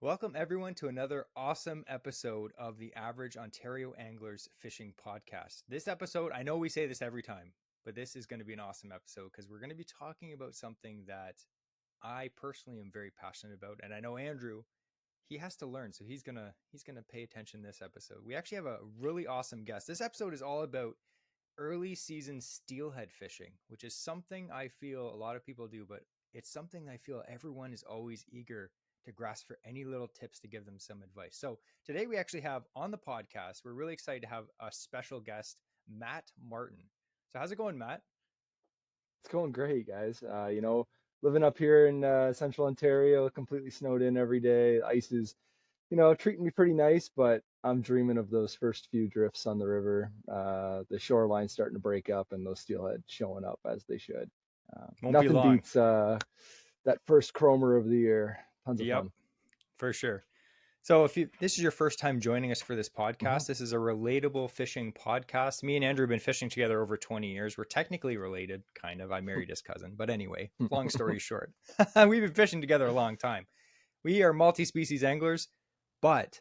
Welcome, everyone, to another awesome episode of the Average Ontario Anglers Fishing Podcast. This episode, I know we say this every time, but this is going to be an awesome episode because we're going to be talking about something that I personally am very passionate about. And I know Andrew, he has to learn, so he's gonna pay attention this episode. We actually have a really awesome guest. This episode is all about early season steelhead fishing, which is something I feel a lot of people do, but it's something I feel everyone is always eager to grasp for any little tips to give them some advice. So today we actually have on the podcast, we're really excited to have a special guest, Matt Martin. So how's it going, Matt? It's going great, guys. Living up here in central Ontario, completely snowed in every day. The ice is, treating me pretty nice, but I'm dreaming of those first few drifts on the river, the shoreline starting to break up, and those steelhead showing up as they should. Won't be Nothing long. beats that first chromer of the year. Tons of Yep, fun. for sure. So if this is your first time joining us for this Hmm. podcast, this is a relatable fishing podcast. Me and Andrew have been fishing together over 20 years. We're technically related, kind of. I married his cousin. But anyway, long story short, we've been fishing together a long time. We are multi-species anglers, but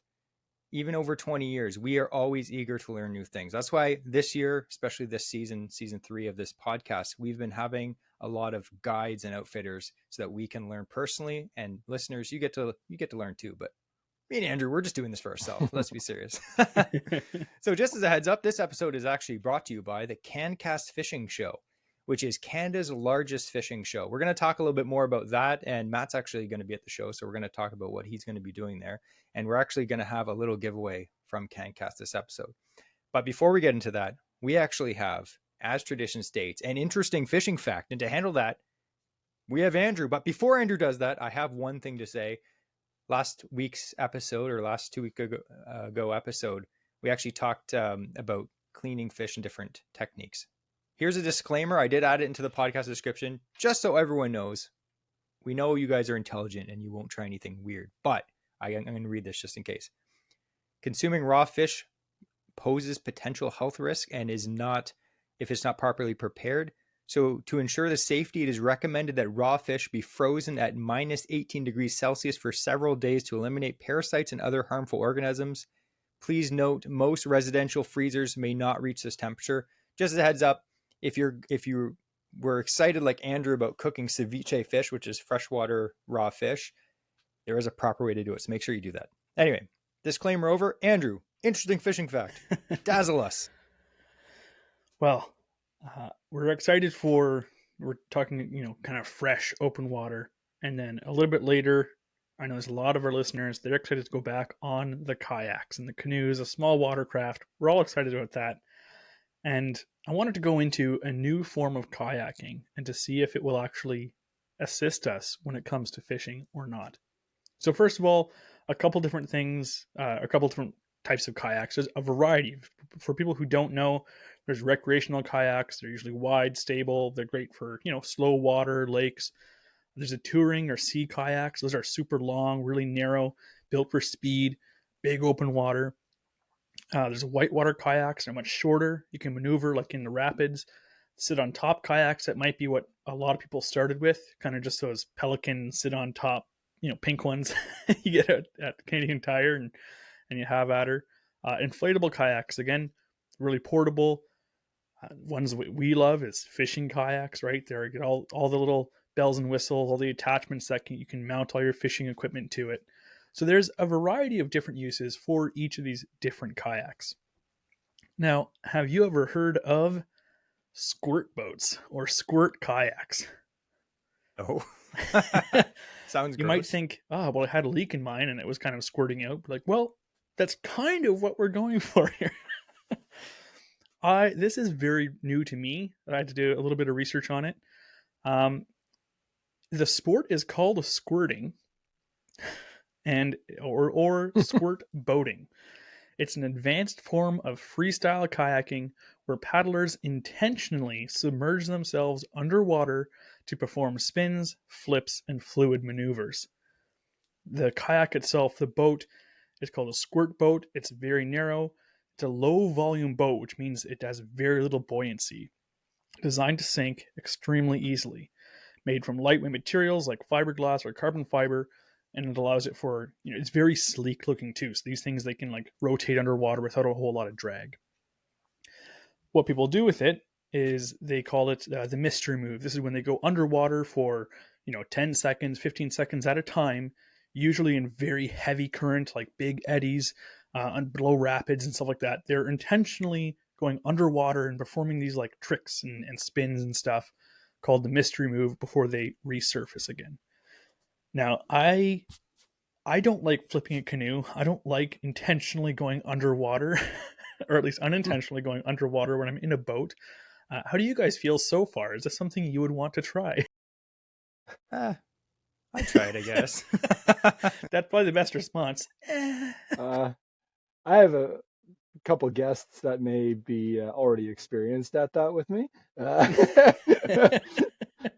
even over 20 years, we are always eager to learn new things. That's why this year, especially this season 3 of this podcast, we've been having a lot of guides and outfitters so that we can learn personally. And listeners, you get to learn too. But me and Andrew, we're just doing this for ourselves. Let's be serious. So, just as a heads up, this episode is actually brought to you by the CanCast Fishing Show, which is Canada's largest fishing show. We're going to talk a little bit more about that. And Matt's actually going to be at the show. So, we're going to talk about what he's going to be doing there. And we're actually going to have a little giveaway from CanCast this episode. But before we get into that, we actually have, as tradition states, an interesting fishing fact. And to handle that, we have Andrew. But before Andrew does that, I have one thing to say. Last week's episode, or last 2 week ago episode, we actually talked about cleaning fish and different techniques. Here's a disclaimer. I did add it into the podcast description just so everyone knows. We know you guys are intelligent and you won't try anything weird, but I'm going to read this just in case. Consuming raw fish poses potential health risk and is not, if it's not properly prepared. So to ensure the safety, it is recommended that raw fish be frozen at minus 18 degrees Celsius for several days to eliminate parasites and other harmful organisms. Please note, most residential freezers may not reach this temperature. Just as a heads up, if you were excited like Andrew about cooking ceviche fish, which is freshwater raw fish, there is a proper way to do it. So make sure you do that. Anyway, disclaimer over. Andrew, interesting fishing fact. Dazzle us. Well, we're excited we're talking, kind of fresh open water. And then a little bit later, I know there's a lot of our listeners, they're excited to go back on the kayaks and the canoes, a small watercraft. We're all excited about that. And I wanted to go into a new form of kayaking and to see if it will actually assist us when it comes to fishing or not. So, first of all, a couple different things, a couple different types of kayaks. There's a variety. For people who don't know, there's recreational kayaks. They're usually wide, stable. They're great for, slow water, lakes. There's a touring or sea kayaks. Those are super long, really narrow, built for speed, big open water. There's whitewater kayaks. They're much shorter. You can maneuver like in the rapids. Sit on top kayaks. That might be what a lot of people started with, kind of just those pelican sit on top, pink ones you get at Canadian Tire and you have at her. Inflatable kayaks, again, really portable. Ones that we love is fishing kayaks, right? There you get all the little bells and whistles, all the attachments that you can mount all your fishing equipment to it. So there's a variety of different uses for each of these different kayaks. Now, have you ever heard of squirt boats or squirt kayaks? Oh, sounds You might gross. think, oh, well, I had a leak in mine and it was kind of squirting out. Like, well, that's kind of what we're going for here. This is very new to me. I had to do a little bit of research on it. Um, the sport is called squirting, and or squirt boating. It's an advanced form of freestyle kayaking where paddlers intentionally submerge themselves underwater to perform spins, flips, and fluid maneuvers. The kayak itself, the boat, is called a squirt boat. It's very narrow. It's a low volume boat, which means it has very little buoyancy. Designed to sink extremely easily. Made from lightweight materials like fiberglass or carbon fiber, and it allows it for, it's very sleek looking too. So these things, they can like rotate underwater without a whole lot of drag. What people do with it is they call it the mystery move. This is when they go underwater for 10 seconds, 15 seconds at a time, usually in very heavy current, like big eddies, below rapids and stuff like that. They're intentionally going underwater and performing these like tricks and spins and stuff called the mystery move before they resurface again. Now, I don't like flipping a canoe. I don't like intentionally going underwater, or at least unintentionally going underwater when I'm in a boat. How do you guys feel so far? Is this something you would want to try? I tried, I guess. That's probably the best response. I have a couple guests that may be already experienced at that with me.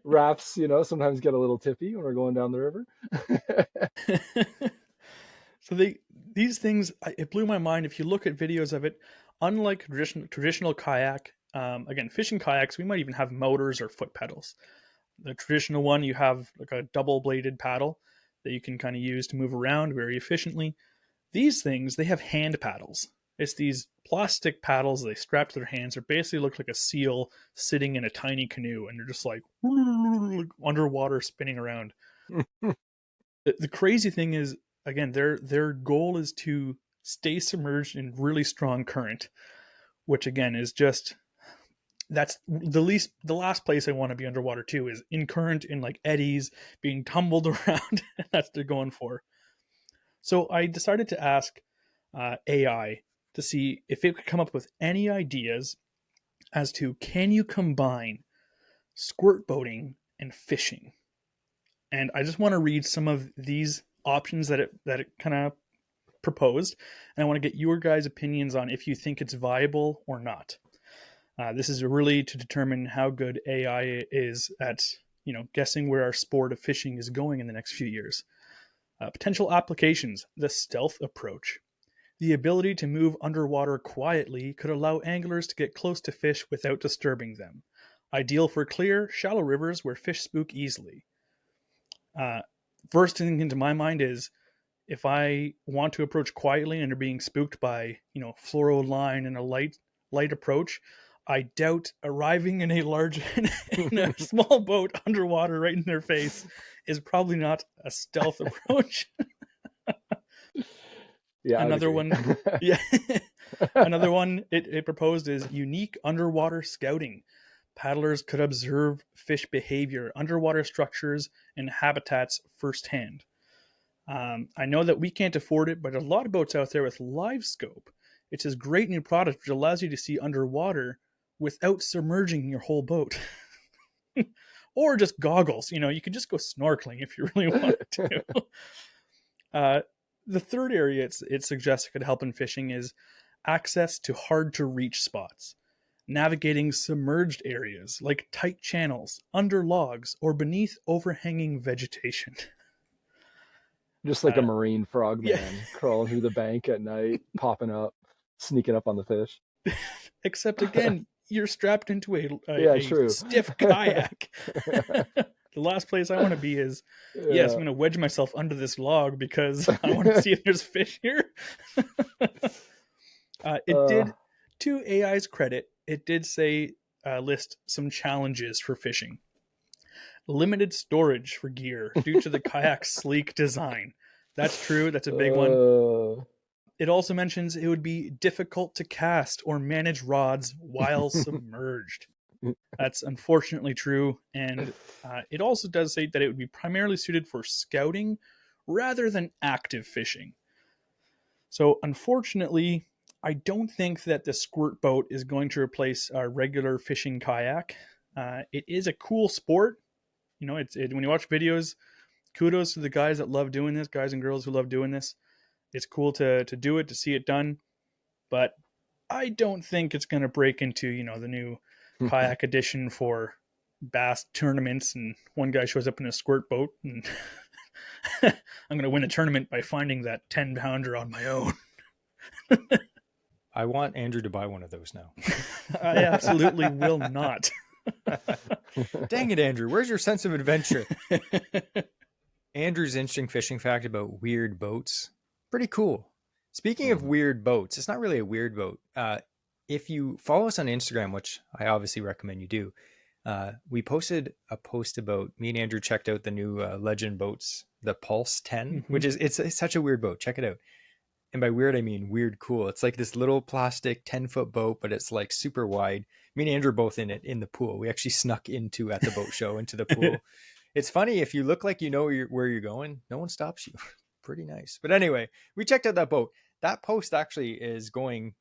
Rafts, sometimes get a little tippy when we're going down the river. So these things, it blew my mind. If you look at videos of it, unlike traditional kayak, again, fishing kayaks, we might even have motors or foot pedals. The traditional one, you have like a double-bladed paddle that you can kind of use to move around very efficiently. These things, they have hand paddles. It's these plastic paddles they strap to their hands. They basically look like a seal sitting in a tiny canoe, and they're just like underwater spinning around. The crazy thing is, again, their goal is to stay submerged in really strong current, which again is just, that's the last place I want to be underwater too, is in current, in like eddies, being tumbled around. That's what they're going for. So I decided to ask AI to see if it could come up with any ideas as to, can you combine squirt boating and fishing? And I just want to read some of these options that it kind of proposed, and I want to get your guys' opinions on if you think it's viable or not. This is really to determine how good AI is at guessing where our sport of fishing is going in the next few years. Potential applications: the stealth approach. The ability to move underwater quietly could allow anglers to get close to fish without disturbing them. Ideal for clear, shallow rivers where fish spook easily. First thing into my mind is, if I want to approach quietly and are being spooked by, fluoro line and a light approach, I doubt arriving in a small boat underwater right in their face is probably not a stealth approach. Yeah, Another one, yeah. Another one it proposed is unique underwater scouting. Paddlers could observe fish behavior, underwater structures, and habitats firsthand. I know that we can't afford it, but a lot of boats out there with live scope. It's this great new product which allows you to see underwater without submerging your whole boat. Or just goggles. You could just go snorkeling if you really wanted to. The third area it suggests could help in fishing is access to hard to reach spots. Navigating submerged areas like tight channels, under logs, or beneath overhanging vegetation. Just like a marine Yeah. frogman crawling through the bank at night, popping up, sneaking up on the fish. Except again, you're strapped into Yeah, a true. stiff kayak. The last place I want to be is, yes, I'm going to wedge myself under this log because I want to see if there's fish here. It did, to AI's credit, it did say list some challenges for fishing. Limited storage for gear due to the kayak's sleek design. That's true. That's a big one. It also mentions it would be difficult to cast or manage rods while submerged. That's unfortunately true. And it also does say that it would be primarily suited for scouting rather than active fishing. So unfortunately, I don't think that the squirt boat is going to replace our regular fishing kayak. It is a cool sport. When you watch videos, kudos to the guys that love doing this, guys and girls who love doing this. It's cool to do it, to see it done. But I don't think it's going to break into, the new kayak edition for bass tournaments, and one guy shows up in a squirt boat and I'm going to win a tournament by finding that 10-pounder on my own. I want Andrew to buy one of those now. I absolutely will not. Dang it, Andrew. Where's your sense of adventure? Andrew's interesting fishing fact about weird boats. Pretty cool. Speaking of weird boats, it's not really a weird boat. If you follow us on Instagram, which I obviously recommend you do, we posted a post about me and Andrew checked out the new Legend boats, the Pulse 10, which is it's such a weird boat. Check it out. And by weird, I mean weird cool. It's like this little plastic 10-foot boat, but it's like super wide. Me and Andrew are both in it in the pool. We actually snuck into at the boat show into the pool. It's funny, if you look like you know where you're going, no one stops you. Pretty nice. But anyway, we checked out that boat. That post actually is going,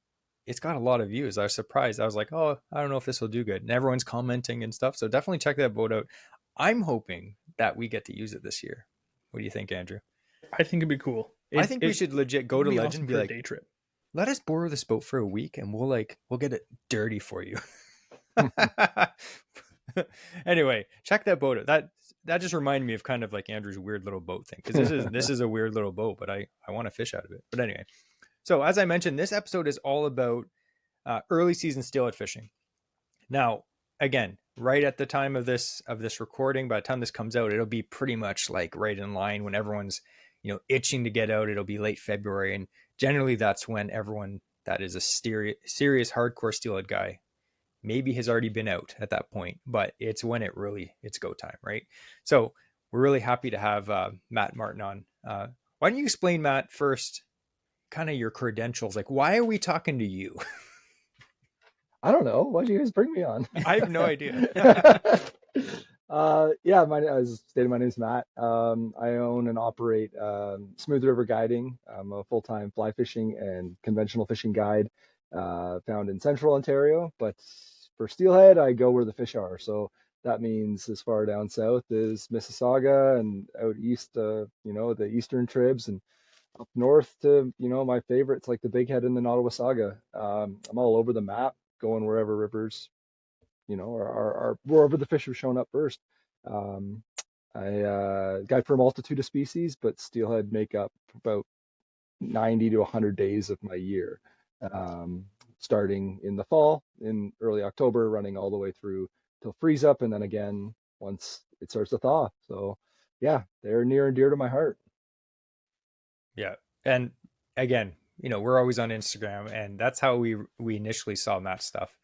it's got a lot of views. I was surprised. I was like, oh, I don't know if this will do good. And everyone's commenting and stuff. So definitely check that boat out. I'm hoping that we get to use it this year. What do you think, Andrew? I think it'd be cool. I think we should legit go to Legend awesome and be for a like, day trip. let us borrow this boat for a week and we'll get it dirty for you. Anyway, check that boat out. That just reminded me of kind of like Andrew's weird little boat thing, because this is a weird little boat, but I want to fish out of it. But anyway, so as I mentioned, this episode is all about early season steelhead fishing. Now, again, right at the time of this recording, by the time this comes out, it'll be pretty much like right in line when everyone's itching to get out. It'll be late February, and generally that's when everyone that is a serious hardcore steelhead guy maybe has already been out at that point, but it's when it's go time, right? So we're really happy to have Matt Martin on. Why don't you explain, Matt, first, kind of your credentials? Like, why are we talking to you? I don't know. Why'd you guys bring me on? I have no idea. Yeah, as stated, my name's Matt. I own and operate Smooth River Guiding. I'm a full-time fly fishing and conventional fishing guide found in central Ontario. But for steelhead, I go where the fish are. So that means as far down south as Mississauga, and out east, the eastern tribs, and up north to, my favorites like the Big Head and the Nottawasaga. I'm all over the map, going wherever rivers, are wherever the fish have shown up first. I guide for a multitude of species, but steelhead make up about 90 to 100 days of my year, starting in the fall, in early October, running all the way through till freeze up, and then again once it starts to thaw. So yeah, they're near and dear to my heart. Yeah. And again, we're always on Instagram, and that's how we initially saw Matt's stuff.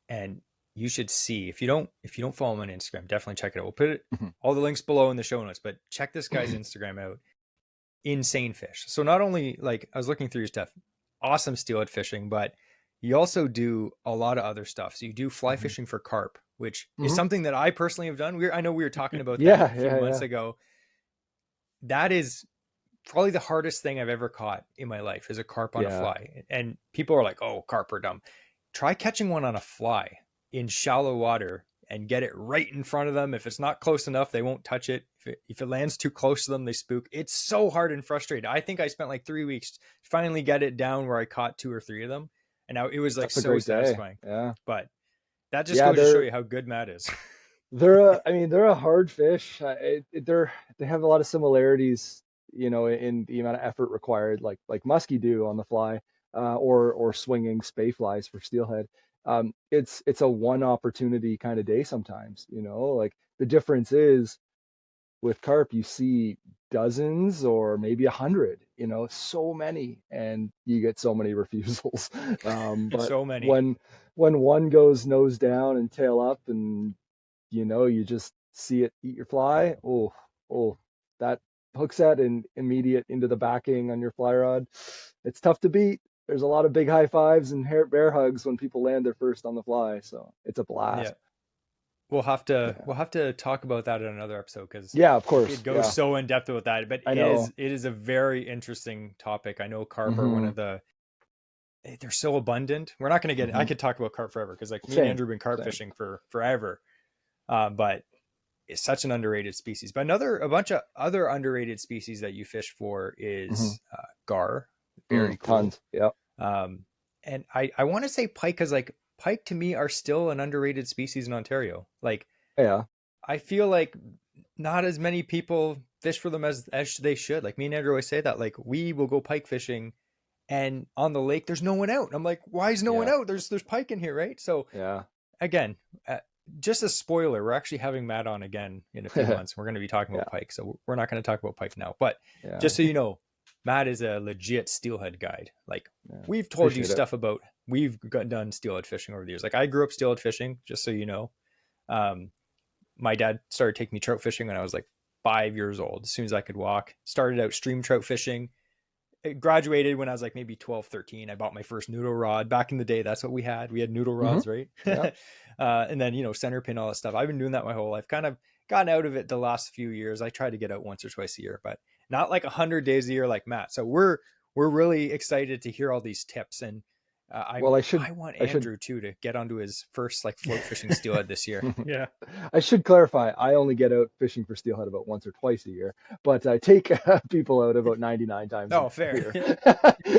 And you should see, if you don't follow him on Instagram, definitely check it out. We'll put all the links below in the show notes, but check this guy's Instagram out. Insane fish. So not only, like, I was looking through your stuff, awesome steelhead fishing, but you also do a lot of other stuff. So you do fly fishing for carp, which is something that I personally have done. I know we were talking about that a few months ago. That is probably the hardest thing I've ever caught in my life, is a carp on a fly. And people are like, oh, carp are dumb. Try catching one on a fly in shallow water and get it right in front of them. If it's not close enough, they won't touch it. If it lands too close to them, they spook. It's so hard and frustrating. I think I spent like 3 weeks to finally get it down where I caught 2 or 3 of them. And now it was like so satisfying. Yeah. But that just goes to show you how good Matt is. They're a hard fish. They have a lot of similarities, in the amount of effort required, like muskie do on the fly, or swinging spay flies for steelhead. It's a one opportunity kind of day sometimes. Like the difference is with carp, you see dozens or maybe 100. So many, and you get so many refusals. But so many. When one goes nose down and tail up, and you just see it eat your fly. Oh, that hook set and immediate into the backing on your fly rod. It's tough to beat. There's a lot of big high fives and bear hugs when people land their first on the fly. So it's a blast. Yeah. We'll have to talk about that in another episode, because of course it goes so in depth with that. But it is a very interesting topic. I know carp are one of they're so abundant. We're not going to get. I could talk about carp forever, because like me and Andrew have been carp fishing for forever. But it's such an underrated species. But a bunch of other underrated species that you fish for is gar. Very cool. Tons. Yeah. And I want to say pike, because like pike to me are still an underrated species in Ontario. Like, I feel like not as many people fish for them as they should. Like me and Andrew always say that, like, we will go pike fishing, and on the lake there's no one out. I'm like, why is no one out? There's pike in here, right? So again, just a spoiler, we're actually having Matt on again in a few months. We're going to be talking Yeah, about pike, so we're not going to talk about pike now. But yeah, just so you know, Matt is a legit steelhead guide. Like, yeah. we've told you Appreciate it. stuff about, done steelhead fishing over the years. Like, I grew up steelhead fishing, just so you know. My dad started taking me trout fishing when I was like 5 years old. As soon as I could walk, started out stream trout fishing. It graduated when I was like maybe 12, 13. I bought my first noodle rod. Back in the day, that's what we had. We had noodle rods, right? Yeah. And then, center pin, all that stuff. I've been doing that my whole life. Kind of gotten out of it the last few years. I try to get out once or twice a year, but not like 100 days a year like Matt. So we're really excited to hear all these tips. And Well, I want Andrew too to get onto his first like float fishing steelhead this year. Yeah. I should clarify. I only get out fishing for steelhead about once or twice a year, but I take people out about 99 times Oh, a fair. year.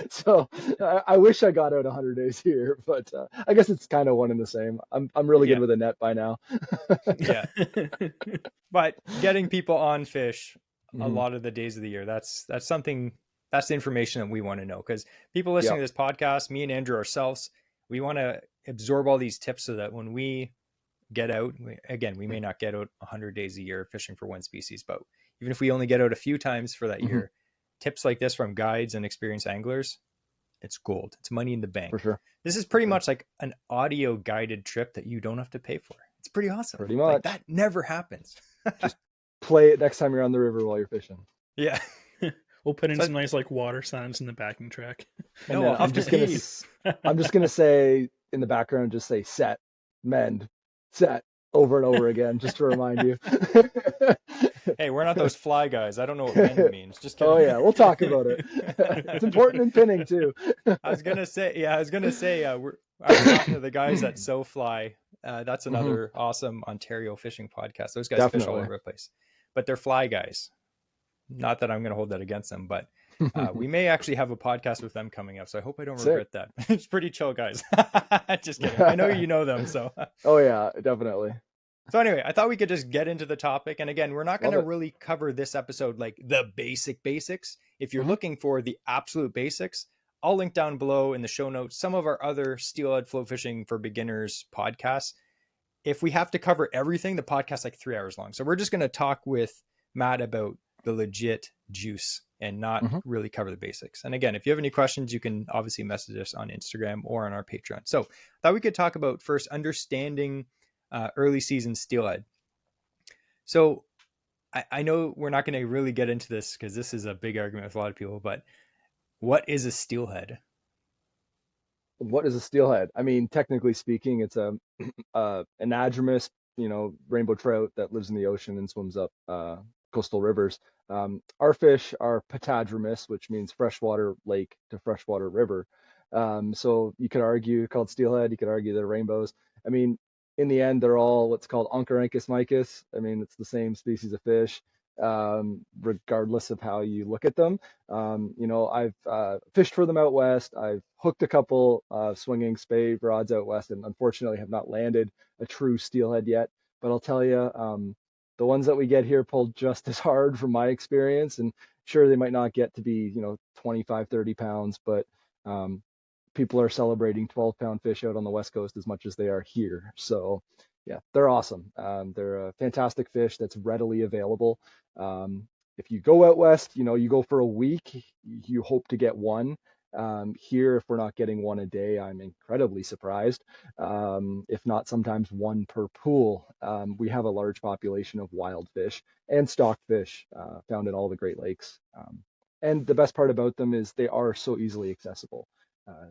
So I wish I got out 100 days a year, but I guess it's kind of one and the same. I'm really good with a net by now. Yeah. But getting people on fish a Mhm. lot of the days of the year, that's something, that's the information that we want to know, because people listening Yep. to this podcast, me and Andrew ourselves, we want to absorb all these tips so that when we get out, we may not get out 100 days a year fishing for one species, but even if we only get out a few times for that Mhm. year, tips like this from guides and experienced anglers, it's gold. It's money in the bank. For sure. This is pretty much like an audio guided trip that you don't have to pay for. It's pretty awesome. Pretty Like, much. that never happens. Just play it next time you're on the river while you're fishing. Yeah. We'll put in So- some nice like water sounds in the backing track. And No, then I'll have to pee. I'm just gonna say in the background, just say set, mend, set over and over again, just to remind you. Hey, we're not those fly guys. I don't know what mend means. Just kidding. Oh yeah, we'll talk about it. It's important in pinning too. I was gonna say, I was talking to the guys at So Fly. That's another awesome Ontario fishing podcast. Those guys fish all Definitely. over the place, but they're fly guys. Not that I'm going to hold that against them, but we may actually have a podcast with them coming up. So I hope I don't Sick. regret that. It's pretty chill, guys. Just kidding. I know you know them, so. Oh yeah, definitely. So anyway, I thought we could just get into the topic. And again, we're not going to Love it. really cover this episode like the basics. If you're Mhm. looking for the absolute basics, I'll link down below in the show notes some of our other steelhead float fishing for beginners podcasts. If we have to cover everything, the podcast's like 3 hours long. So we're just going to talk with Matt about the legit juice and not really cover the basics. And again, if you have any questions, you can obviously message us on Instagram or on our Patreon. So I thought we could talk about first understanding early season steelhead. So I know we're not going to really get into this because this is a big argument with a lot of people, but what is a steelhead? What is a steelhead? I mean, technically speaking, it's a anadromous, rainbow trout that lives in the ocean and swims up coastal rivers. Our fish are patadromous, which means freshwater lake to freshwater river. So you could argue called steelhead. You could argue they're rainbows. I mean, in the end, they're all what's called Oncorhynchus micus. I mean, it's the same species of fish, regardless of how you look at them. I've fished for them out west. I've hooked a couple swinging spay rods out west, and unfortunately have not landed a true steelhead yet. But I'll tell you, the ones that we get here pull just as hard from my experience. And sure, they might not get to be 25, 30 pounds, but people are celebrating 12-pound fish out on the west coast as much as they are here. So yeah, they're awesome. They're a fantastic fish that's readily available. If you go out west, you go for a week, you hope to get one. Here, if we're not getting one a day, I'm incredibly surprised. If not, sometimes one per pool. We have a large population of wild fish and stocked fish found in all the Great Lakes. And the best part about them is they are so easily accessible.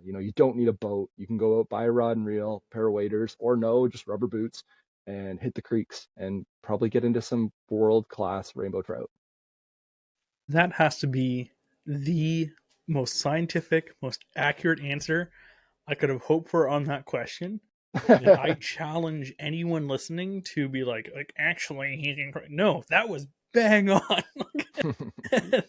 You don't need a boat. You can go out, buy a rod and reel, pair of waders, or no, just rubber boots, and hit the creeks and probably get into some world-class rainbow trout. That has to be the most scientific, most accurate answer I could have hoped for on that question. I challenge anyone listening to be like actually, he's incorrect. No, that was bang on.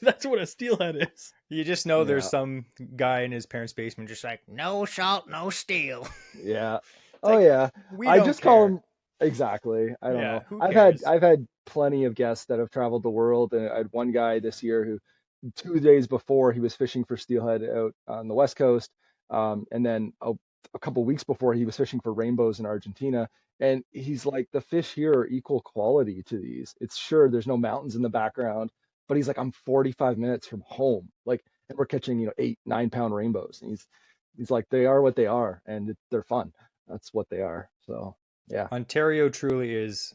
That's what a steelhead is. You just know there's Yeah. some guy in his parents' basement just like, no salt, no steel. Yeah. Oh like, yeah. We I don't just care. call them exactly. I don't Yeah, know. who I've cares? had plenty of guests that have traveled the world, and I had one guy this year who 2 days before he was fishing for steelhead out on the west coast, and then a couple weeks before he was fishing for rainbows in Argentina, and he's like, the fish here are equal quality to these. It's sure there's no mountains in the background, but he's like, I'm 45 minutes from home, like, and we're catching 8-9 pound rainbows. And he's like, they are what they are, and they're fun. That's what they are. So yeah. Ontario truly is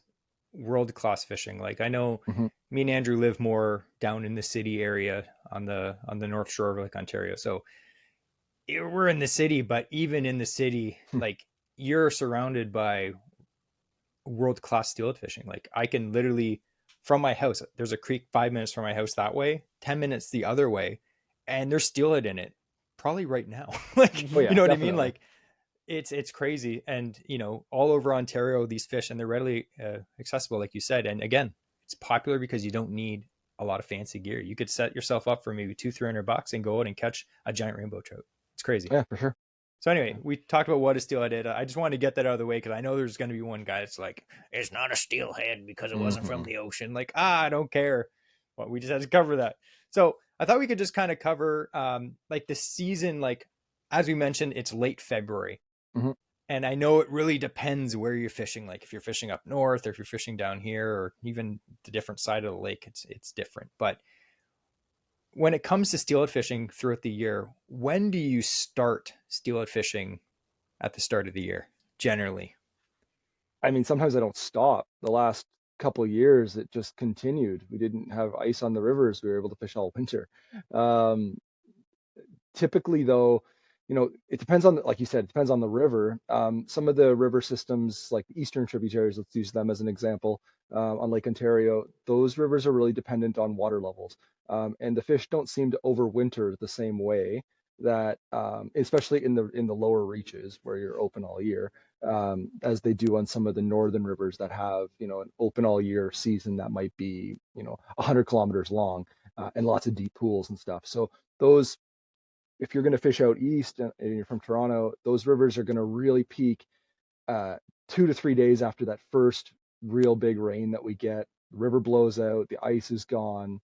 world class fishing. Like I know Hmm. me and Andrew live more down in the city area on the North Shore of Lake Ontario. So we're in the city, but even in the city, like you're surrounded by world class steelhead fishing. Like I can literally from my house, there's a creek 5 minutes from my house that way, 10 minutes the other way, and there's steelhead in it, probably right now. Like Oh Mhm. you yeah, know what I mean? definitely. Like it's crazy, and all over Ontario these fish, and they're readily accessible, like you said. And again, it's popular because you don't need a lot of fancy gear. You could set yourself up for maybe $200-300 and go out and catch a giant rainbow trout. It's crazy. Yeah, for sure. So anyway, Yeah. we talked about what a steelhead is. I just wanted to get that out of the way because I know there's going to be one guy that's like, it's not a steelhead because it wasn't from Hmm. the ocean. Like, I don't care. Well, we just had to cover that. So I thought we could just kind of cover like the season. Like as we mentioned, it's late February, Hmm. and I know it really depends where you're fishing. Like if you're fishing up north, or if you're fishing down here, or even the different side of the lake, it's different. But when it comes to steelhead fishing throughout the year, when do you start steelhead fishing at the start of the year, generally? I mean, sometimes I don't stop. The last couple of years, it just continued. We didn't have ice on the rivers. We were able to fish all winter. Um, Typically, though, it depends on, like you said, it depends on the river. Some of the river systems, like the eastern tributaries, let's use them as an example, on Lake Ontario, those rivers are really dependent on water levels. And the fish don't seem to overwinter the same way that, especially in the lower reaches where you're open all year, as they do on some of the northern rivers that have, an open all year season that might be, 100 kilometers long, and lots of deep pools and stuff. So those if you're going to fish out east and you're from Toronto, those rivers are going to really peak 2 to 3 days after that first real big rain that we get. The river blows out, the ice is gone,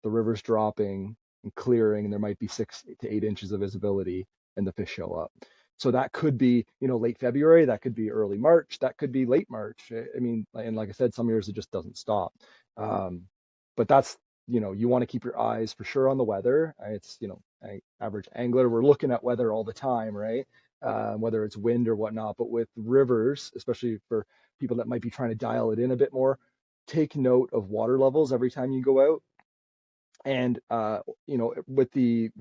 the river's dropping and clearing, and there might be 6 to 8 inches of visibility, and the fish show up. So that could be, late February, that could be early March, that could be late March. I mean, and like I said, some years it just doesn't stop. Um, but that's, you want to keep your eyes for sure on the weather. It's, average angler, we're looking at weather all the time, right? Whether it's wind or whatnot. But with rivers, especially for people that might be trying to dial it in a bit more, take note of water levels every time you go out. And with the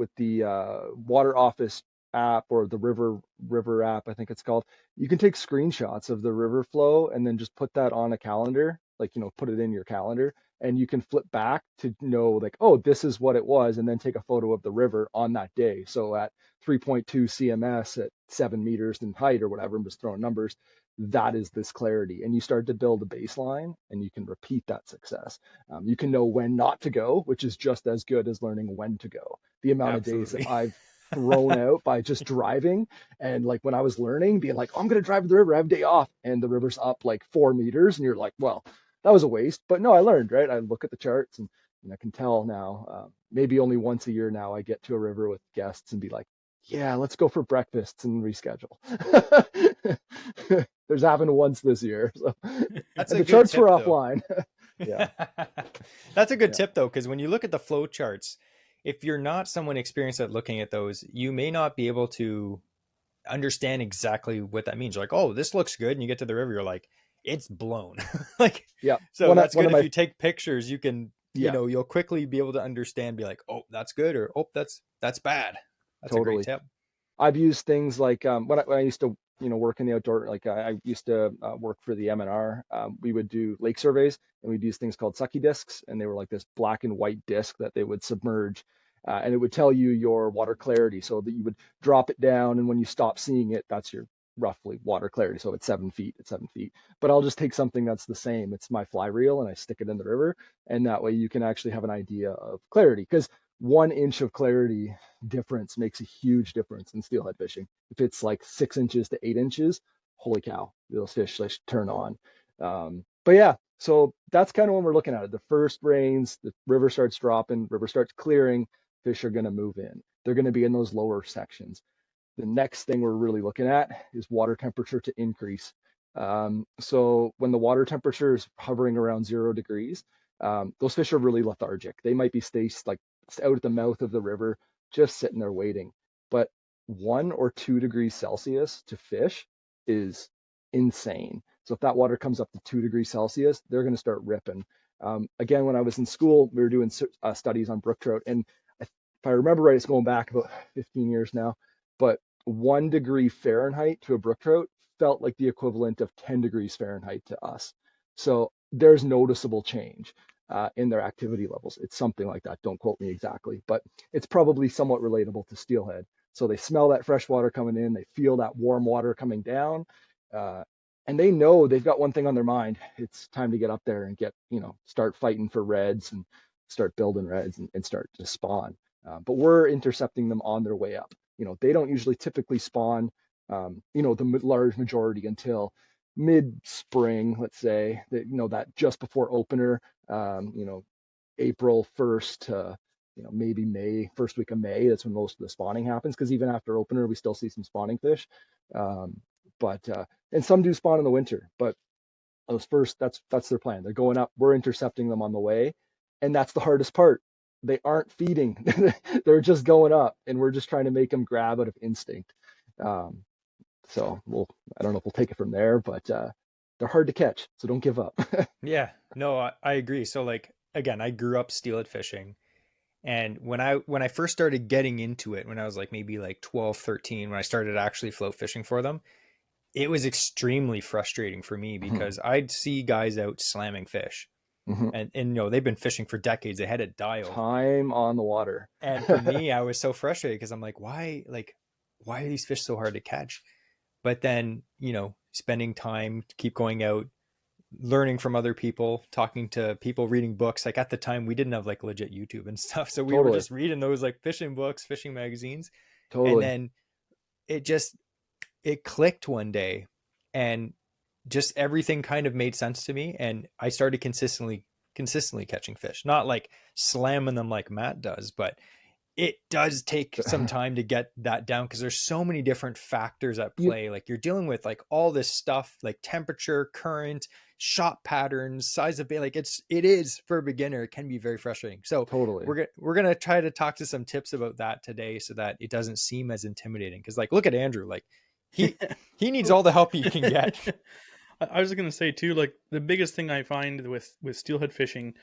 water office app, or the river app, I think it's called, you can take screenshots of the river flow and then just put that on a calendar, like, put it in your calendar, and you can flip back to know, like, oh, this is what it was, and then take a photo of the river on that day. So at 3.2 cms at 7 meters in height or whatever, I'm just throwing numbers, that is this clarity, and you start to build a baseline, and you can repeat that success. You can know when not to go, which is just as good as learning when to go. The amount of days that Absolutely. I've thrown out by just driving, and like when I was learning, being like, oh, I'm going to drive to the river, I have a day off, and the river's up like 4 meters, and you're like, well, that was a waste. But no, I learned, right? I look at the charts, and I can tell now. Maybe only once a year now I get to a river with guests and be like, yeah, let's go for breakfasts and reschedule. There's happened once this year. So. That's And a the good charts were tip, though. offline. Yeah. That's a good Yeah. tip, though, because when you look at the flow charts, if you're not someone experienced at looking at those, you may not be able to understand exactly what that means. You're like, oh, this looks good. And you get to the river, you're like, it's blown. Like, Yeah. so that's One good. of If my you take pictures, you can, Yeah, you'll quickly be able to understand, be like, oh, that's good, or oh, that's bad. That's a great totally. tip. I've used things like, when I used to, work in the outdoor, like I used to work for the MNR. We would do lake surveys, and we'd use things called sucky discs, and they were like this black and white disc that they would submerge, and it would tell you your water clarity, so that you would drop it down, and when you stop seeing it, that's your roughly water clarity. So if it's 7 feet, it's 7 feet. But I'll just take something that's the same. It's my fly reel, and I stick it in the river, and that way you can actually have an idea of clarity, because 1 inch of clarity difference makes a huge difference in steelhead fishing. If it's like 6 inches to 8 inches, holy cow, those fish like turn on. But yeah, so that's kind of when we're looking at it. The first rains, the river starts dropping, river starts clearing, fish are going to move in. They're going to be in those lower sections. the next thing we're really looking at is water temperature to increase. So when the water temperature is hovering around 0 degrees, those fish are really lethargic. They might be stay like out at the mouth of the river, just sitting there waiting. But 1 or 2 degrees Celsius to fish is insane. So if that water comes up to 2 degrees Celsius, they're going to start ripping. Again, when I was in school, we were doing studies on brook trout, and if I remember right, it's going back about 15 years now, but 1 degree Fahrenheit to a brook trout felt like the equivalent of 10 degrees Fahrenheit to us. So there's noticeable change in their activity levels. It's something like that. Don't quote me exactly, but it's probably somewhat relatable to steelhead. So they smell that fresh water coming in, they feel that warm water coming down, uh, and they know they've got one thing on their mind. It's time to get up there and get, start fighting for reds and start building reds and start to spawn. But we're intercepting them on their way up. They don't usually typically spawn, the large majority until mid-spring, let's say, that just before opener, April 1st to, maybe May, first week of May. That's when most of the spawning happens, because even after opener, we still see some spawning fish. But and some do spawn in the winter, but those first, that's their plan. They're going up. We're intercepting them on the way, and that's the hardest part. They aren't feeding. They're just going up, and we're just trying to make them grab out of instinct. Um, so I don't know if we'll take it from there, but they're hard to catch, so don't give up. Yeah, no, I agree. So like again, I grew up steelhead fishing, and when I first started getting into it, when I was like maybe like 12, 13, when I started actually float fishing for them, it was extremely frustrating for me because I'd see guys out slamming fish, and they've been fishing for decades. They had it dialed. Time on the water. And for me, I was so frustrated because I'm like, why are these fish so hard to catch? But then, spending time, keep going out, learning from other people, talking to people, reading books. Like at the time, we didn't have like legit YouTube and stuff. So we were Totally. just reading those like fishing books, fishing magazines. And Totally. then it clicked one day, and just everything kind of made sense to me. And I started consistently catching fish, not like slamming them like Matt does, but it does take some time to get that down because there's so many different factors at You play. Like you're dealing with like all this stuff, like temperature, current, shot patterns, size of bait. Like it is for a beginner, it can be very frustrating. So totally. we're gonna try to talk to some tips about that today so that it doesn't seem as intimidating. Because like look at Andrew, like he needs all the help he can get. I was going to say too, like the biggest thing I find with steelhead fishing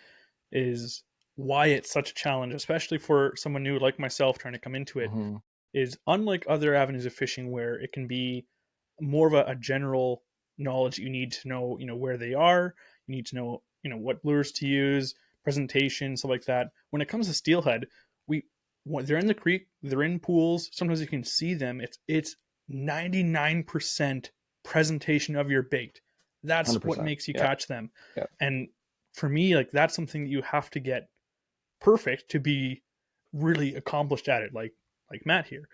is why it's such a challenge, especially for someone new like myself trying to come into it, is unlike other avenues of fishing where it can be more of a general knowledge. You need to know, where they are. You need to know, what lures to use, presentation, stuff like that. When it comes to steelhead, when they're in the creek, they're in pools. Sometimes you can see them. It's 99% presentation of your bait. That's what 100%. makes you Yeah. catch them. Yeah. And for me, like that's something that you have to get perfect to be really accomplished at it, like Matt here.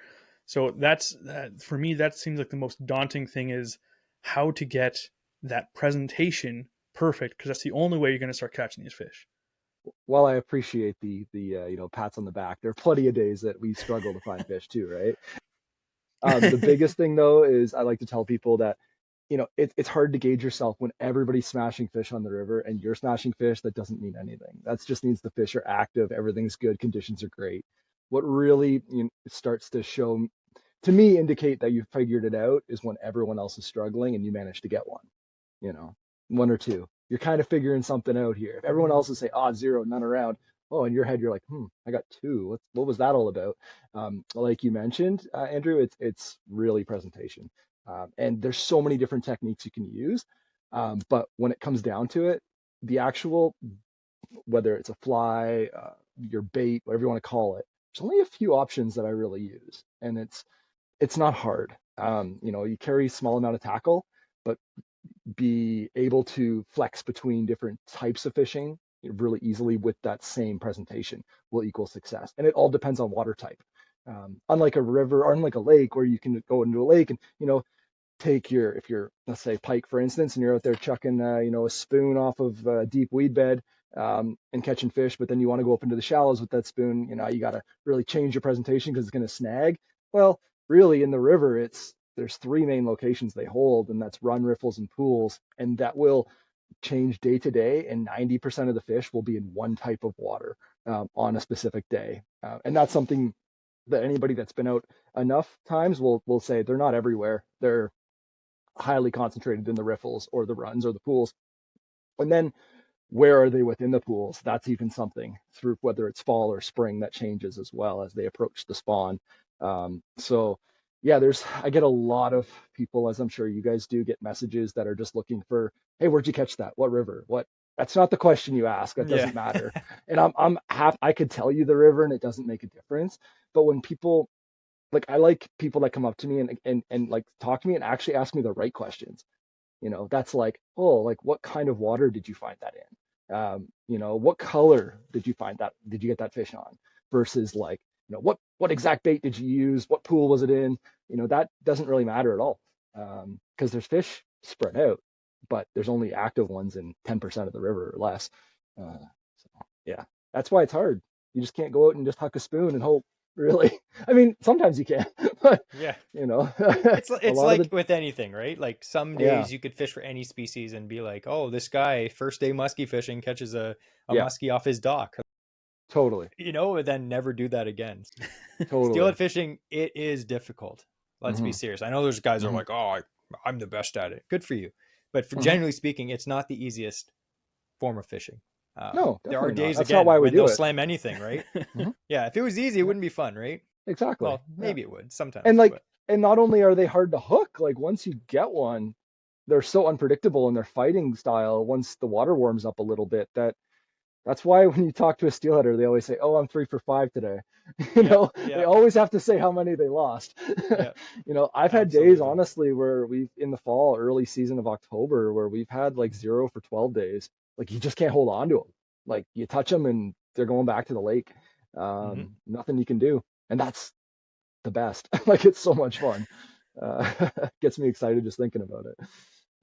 So that's for me, that seems like the most daunting thing is how to get that presentation perfect, because that's the only way you're going to start catching these fish. While I appreciate the pats on the back, there are plenty of days that we struggle to find fish too, right? The biggest thing though is I like to tell people that it's hard to gauge yourself when everybody's smashing fish on the river and you're smashing fish. That doesn't mean anything. That just means the fish are active, everything's good, conditions are great. What really starts to show, to me, indicate that you figured it out is when everyone else is struggling and you manage to get one, you know, one or two. You're kind of figuring something out here. If everyone else is say, zero, none around. Oh, in your head, you're like, I got two. What was that all about? Like you mentioned, Andrew, it's really presentation. And there's so many different techniques you can use. But when it comes down to it, the actual, whether it's a fly, your bait, whatever you want to call it, there's only a few options that I really use. And it's not hard. You carry a small amount of tackle, but be able to flex between different types of fishing really easily with that same presentation will equal success. And it all depends on water type. Unlike a river or unlike a lake where you can go into a lake and, take if you're, let's say pike, for instance, and you're out there chucking, a spoon off of a deep weed bed, and catching fish, but then you want to go up into the shallows with that spoon, you got to really change your presentation because it's going to snag. Well, really in the river, there's three main locations they hold, and that's run, riffles, and pools, and that will change day to day, and 90% of the fish will be in one type of water on a specific day. And that's something that anybody that's been out enough times will say they're not everywhere. They're highly concentrated in the riffles or the runs or the pools. And then where are they within the pools? That's even something through whether it's fall or spring that changes as well as they approach the spawn. So yeah, I get a lot of people, as I'm sure you guys do, get messages that are just looking for, hey, where'd you catch that? What river? What? That's not the question you ask. That Yeah. doesn't matter. And I'm half, I could tell you the river and it doesn't make a difference. But when people, like, I like people that come up to me and like talk to me and actually ask me the right questions. That's like, oh, like what kind of water did you find that in? What color did you find that? Did you get that fish on? Versus like, what exact bait did you use? What pool was it in? That doesn't really matter at all, because there's fish spread out, but there's only active ones in 10% of the river or less. So yeah, that's why it's hard. You just can't go out and just huck a spoon and hope. Really, I mean, sometimes you can, but Yeah. a It's lot of like the with anything, right? Like some yeah, days you could fish for any species and be like, oh, this guy first day muskie fishing catches a yeah, muskie off his dock, totally, and then never do that again. totally. Steelhead fishing, it is difficult. Let's be Hmm. serious. I know there's guys that are Hmm. like, oh, I'm the best at it. Good for you. But for Hmm. generally speaking, it's not the easiest form of fishing. No, There are definitely not. days That's not again why we when they'll do it. slam anything, right? Hmm. Yeah, if it was easy, it Yeah, wouldn't be fun, right? exactly. Well, Yeah. maybe it would And sometimes, like, but and not only are they hard to hook, like once you get one, they're so unpredictable in their fighting style once the water warms up a little bit that's why when you talk to a steelheader, they always say, "Oh, I'm 3 for 5 today." yeah, They yeah, always have to say how many they lost. yeah, I've had days, absolutely. honestly, where we've in the fall, early season of October, where we've had like 0 for 12 days. Like you just can't hold on to them. Like you touch them and they're going back to the lake. Hmm. Nothing you can do, and that's the best. Like it's so much fun. Gets me excited just thinking about it.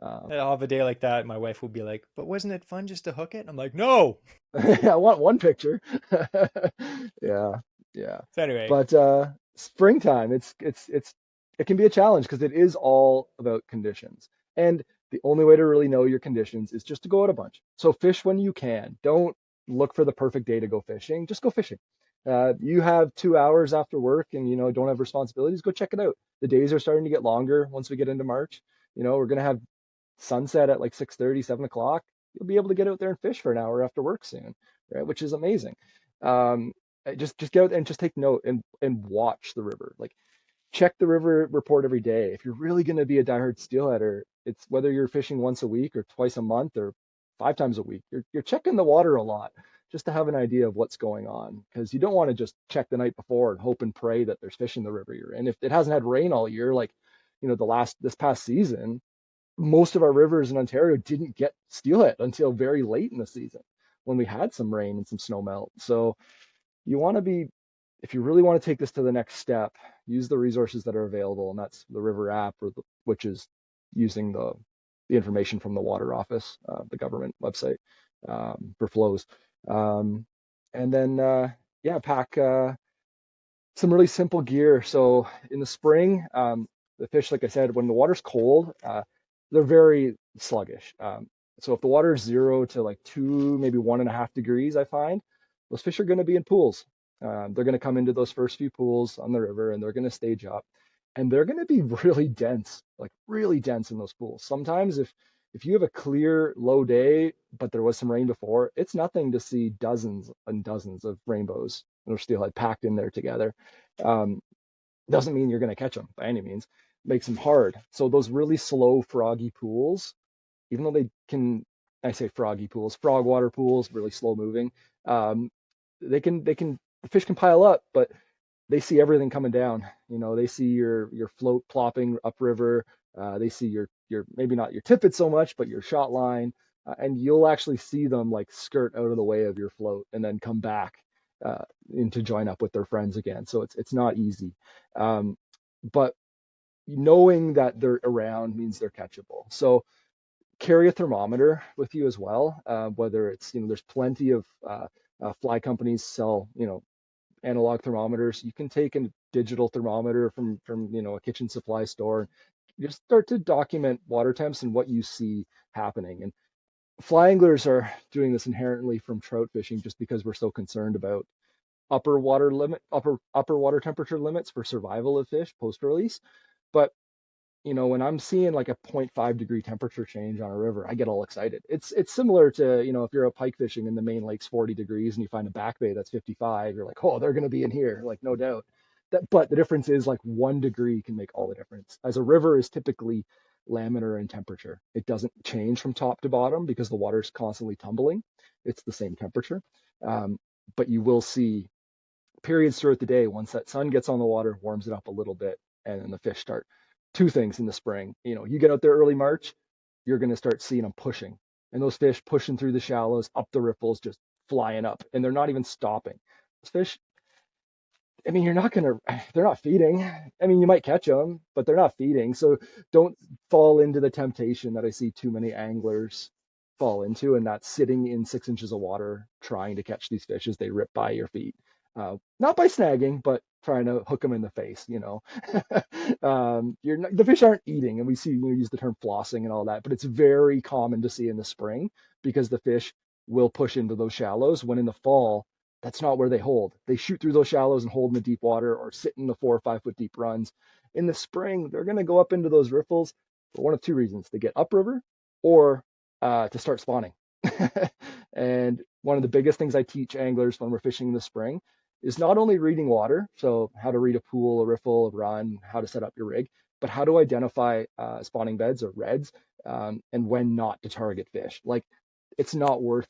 Um, And I'll have a day like that. My wife will be like, "But wasn't it fun just to hook it?" I'm like, "No." I want one picture. Yeah, yeah. So anyway, But springtime, it can be a challenge because it is all about conditions. And the only way to really know your conditions is just to go out a bunch. So fish when you can. Don't look for the perfect day to go fishing. Just go fishing. You have 2 hours after work and don't have responsibilities, go check it out. The days are starting to get longer once we get into March. We're gonna have sunset at like 6:30, 7 o'clock. You'll be able to get out there and fish for an hour after work soon, right? Which is amazing. Um, just get out and just take note and watch the river. Like check the river report every day. If you're really going to be a diehard steelheader, it's whether you're fishing once a week or twice a month or 5 times a week. You're checking the water a lot just to have an idea of what's going on because you don't want to just check the night before and hope and pray that there's fish in the river you're in. If it hasn't had rain all year, like this past season, most of our rivers in Ontario didn't get steelhead until very late in the season when we had some rain and some snow melt. So you want to be, if you really want to take this to the next step, use the resources that are available, and that's the river app, which is using the information from the water office, the government website for flows, um, and then yeah, pack some really simple gear. So in the spring, the fish, like I said, when the water's cold, they're very sluggish. So if the water is 0 to like 2, maybe 1.5 degrees, I find those fish are going to be in pools. They're going to come into those first few pools on the river and they're going to stage up and they're going to be really dense, like really dense in those pools. Sometimes if you have a clear low day, but there was some rain before, it's nothing to see dozens and dozens of rainbows or steelhead packed in there together. Um, doesn't mean you're going to catch them by any means. Makes them hard. So those really slow froggy pools, even though they can, I say froggy pools, frogwater pools, really slow moving. Um, the fish can pile up, but they see everything coming down. They see your float plopping upriver. They see your maybe not your tippet so much, but your shot line, and you'll actually see them like skirt out of the way of your float and then come back uh, in to join up with their friends again. So it's not easy, um, but knowing that they're around means they're catchable. So carry a thermometer with you as well, whether it's there's plenty of fly companies sell analog thermometers. You can take and digital thermometer from a kitchen supply store. You just start to document water temps and what you see happening. And fly anglers are doing this inherently from trout fishing just because we're so concerned about upper water temperature limits for survival of fish post release. But when I'm seeing like a 0.5 degree temperature change on a river, I get all excited. It's similar to, if you're a pike fishing and the main lake's 40 degrees and you find a back bay that's 55, you're like, oh, they're going to be in here, like no doubt. But the difference is like 1 degree can make all the difference. As a river is typically laminar in temperature. It doesn't change from top to bottom because the water's constantly tumbling. It's the same temperature. But you will see periods throughout the day, once that sun gets on the water, warms it up a little bit, and then the fish start. Two things in the spring. You get out there early March, you're going to start seeing them pushing. And those fish pushing through the shallows, up the riffles, just flying up. And they're not even stopping. Those fish, I mean, they're not feeding. I mean, you might catch them, but they're not feeding. So don't fall into the temptation that I see too many anglers fall into, and that's sitting in 6 inches of water trying to catch these fish as they rip by your feet. Not by snagging, but trying to hook them in the face. The fish aren't eating, and we use the term flossing and all that, but it's very common to see in the spring because the fish will push into those shallows when in the fall that's not where they hold. They shoot through those shallows and hold in the deep water or sit in the 4 or 5 foot deep runs. In the spring, they're going to go up into those riffles for one of two reasons: to get upriver or to start spawning. And one of the biggest things I teach anglers when we're fishing in the spring is not only reading water, so how to read a pool, a riffle, a run, how to set up your rig, but how to identify spawning beds or reds, and when not to target fish. Like, it's not worth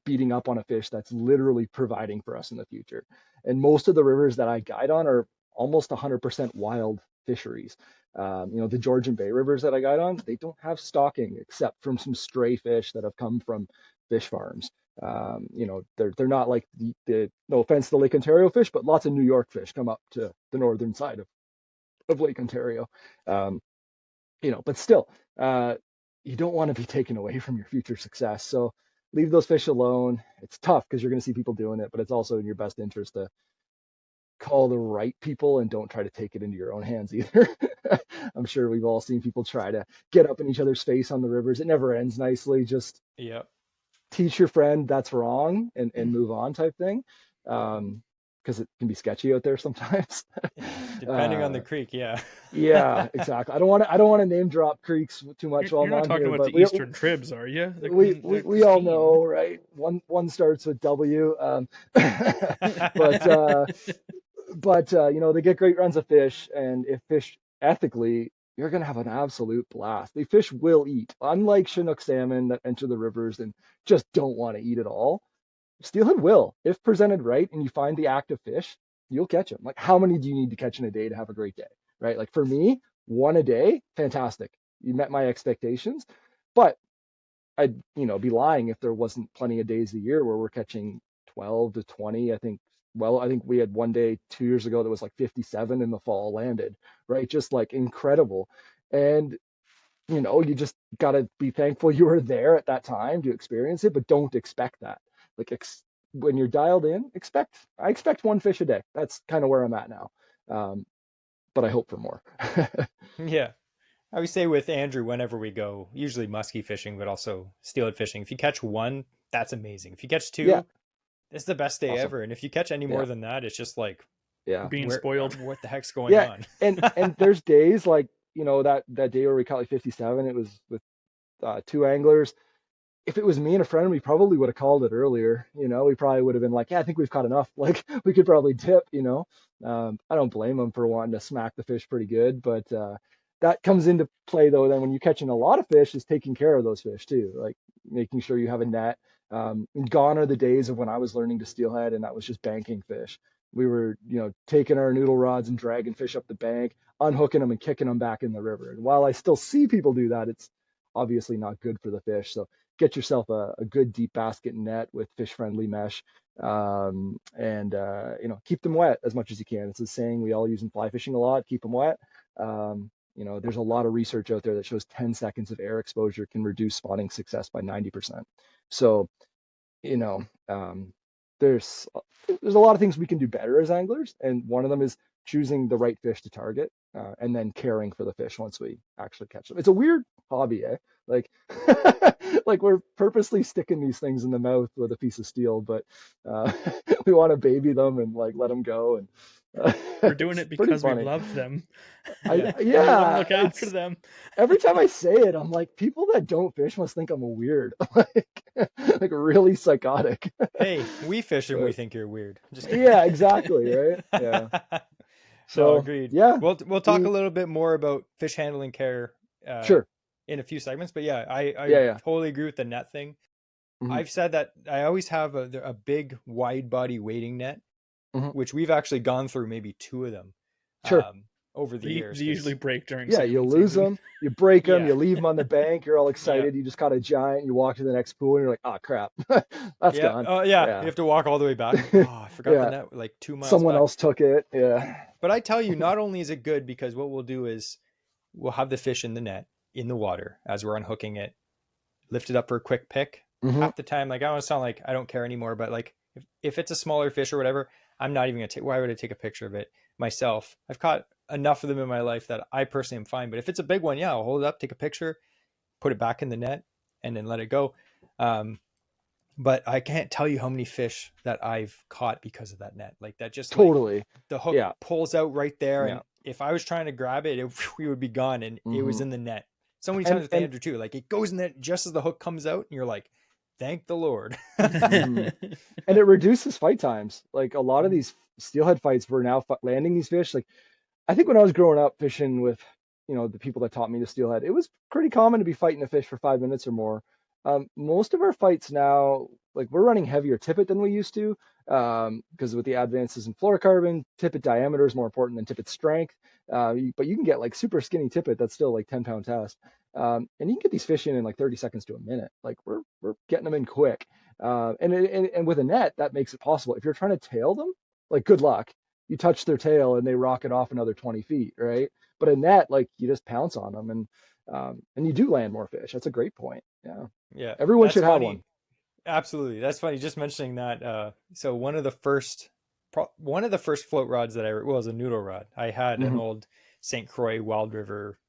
beating up on a fish that's literally providing for us in the future. And most of the rivers that I guide on are almost 100% wild fisheries. The Georgian Bay rivers that I guide on, they don't have stocking except from some stray fish that have come from fish farms. They're not like the no offense to the Lake Ontario fish, but lots of New York fish come up to the northern side of Lake Ontario. Um, but still, you don't want to be taken away from your future success. So leave those fish alone. It's tough because you're going to see people doing it, but it's also in your best interest to call the right people and don't try to take it into your own hands either. I'm sure we've all seen people try to get up in each other's face on the rivers. It never ends nicely. Just Yep. teach your friend that's wrong and move on type thing. Because it can be sketchy out there sometimes. Depending on the creek, yeah. Yeah, exactly. I don't want to name drop creeks too much while You're I'm not on talking here, about but the Eastern Tribs, are you? we all know, right? One starts with W, but they get great runs of fish, and if fish ethically, you're gonna have an absolute blast. The fish will eat, unlike Chinook salmon that enter the rivers and just don't want to eat at all. Steelhead will, if presented right, and you find the active fish, you'll catch them. Like, how many do you need to catch in a day to have a great day, right? Like for me, one a day, fantastic. You met my expectations, but I'd be lying if there wasn't plenty of days a year where we're catching 12 to 20. I think we had one day 2 years ago that was like 57 in the fall landed, right? Just like incredible. And you just got to be thankful you were there at that time to experience it, but don't expect that. Like when you're dialed in, I expect one fish a day. That's kind of where I'm at now. But I hope for more. Yeah. I would say with Andrew, whenever we go, usually muskie fishing, but also steelhead fishing, if you catch one, that's amazing. If you catch Yeah, two, it's the best day awesome. ever. And if you catch any Yeah, more than that, it's just like, yeah. being spoiled. what the heck's going Yeah, on? and there's days like that day where we caught like 57. It was with two anglers. If it was me and a friend, we probably would have called it earlier. We probably would have been like, yeah, I think we've caught enough. Like we could probably dip. I don't blame them for wanting to smack the fish pretty good, but that comes into play though. Then when you're catching a lot of fish, is taking care of those fish too, like making sure you have a net. And gone are the days of when I was learning to steelhead and that was just banking fish. We were, taking our noodle rods and dragging fish up the bank, unhooking them and kicking them back in the river. And while I still see people do that, it's obviously not good for the fish. So get yourself a good deep basket net with fish friendly mesh, and keep them wet as much as you can. It's a saying we all use in fly fishing a lot: keep them wet. There's a lot of research out there that shows 10 seconds of air exposure can reduce spawning success by 90%. So, you know um, there's a lot of things we can do better as anglers, and one of them is choosing the right fish to target, and then caring for the fish once we actually catch them. It's a weird hobby, eh? Like, like we're purposely sticking these things in the mouth with a piece of steel, but we want to baby them and like let them go, and We're doing it's it pretty because we funny. love them. Yeah. And we want to Yeah, look after it's them. every time I say it, I'm like, people that don't fish must think I'm a weird, like really psychotic. Hey, we fish and we But think you're weird. Just yeah, exactly, right? kidding. Yeah. No, So agreed. yeah, We'll talk a we little bit more about fish handling care sure. in a few segments, but yeah, I Yeah, yeah. totally agree with the net thing. Hmm. I've said that I always have a big wide body wading net, Hmm. which we've actually gone through maybe two of them Sure. over the They years. usually break during Yeah, you salmon lose season. them, you break them, Yeah, you leave them on the bank. You're all yeah, excited. You just caught a giant. You walk to the next pool, and you're like, oh crap, that's yeah. gone. Oh, yeah. You Yeah, have to walk all the way back. Like, oh, I forgot the yeah. net like 2 miles Someone back. else took it. Yeah. But I tell you, not only is it good because what we'll do is we'll have the fish in the net in the water as we're unhooking it, lift it up for a quick pick. Hmm. Half the time, like I don't want to sound like I don't care anymore, but like if it's a smaller fish or whatever, I'm not even gonna take. Why would I take a picture of it myself? I've caught enough of them in my life that I personally am fine. But if it's a big one, yeah, I'll hold it up, take a picture, put it back in the net, and then let it go. Um, but I can't tell you how many fish that I've caught because of that net. Like that, just like Totally. the hook Yeah. pulls out right there, Yeah. and if I was trying to grab it, it would be gone, and it was Hmm. in the net. So many times And with Andrew too, like it goes in there just as the hook comes out, and you're like, "Thank the Lord." hmm and it reduces fight times. Like a lot of these steelhead fights, we're now landing these fish. Like I think when I was growing up fishing with, the people that taught me to steelhead, it was pretty common to be fighting a fish for 5 minutes or more. Most of our fights now, like we're running heavier tippet than we used to, because with the advances in fluorocarbon, tippet diameter is more important than tippet strength. But you can get like super skinny tippet that's still like 10-pound test, and you can get these fish in like 30 seconds to a minute. Like we're getting them in quick, and with a net that makes it possible. If you're trying to tail them, like good luck. You touch their tail and they rocket off another 20 feet, right? But a net, like you just pounce on them, and you do land more fish. That's a great point. Yeah, Yeah, everyone that's should have one. funny. Absolutely, that's funny. Just mentioning that. So one of the first float rods that was a noodle rod. I had an Hmm. old St. Croix Wild River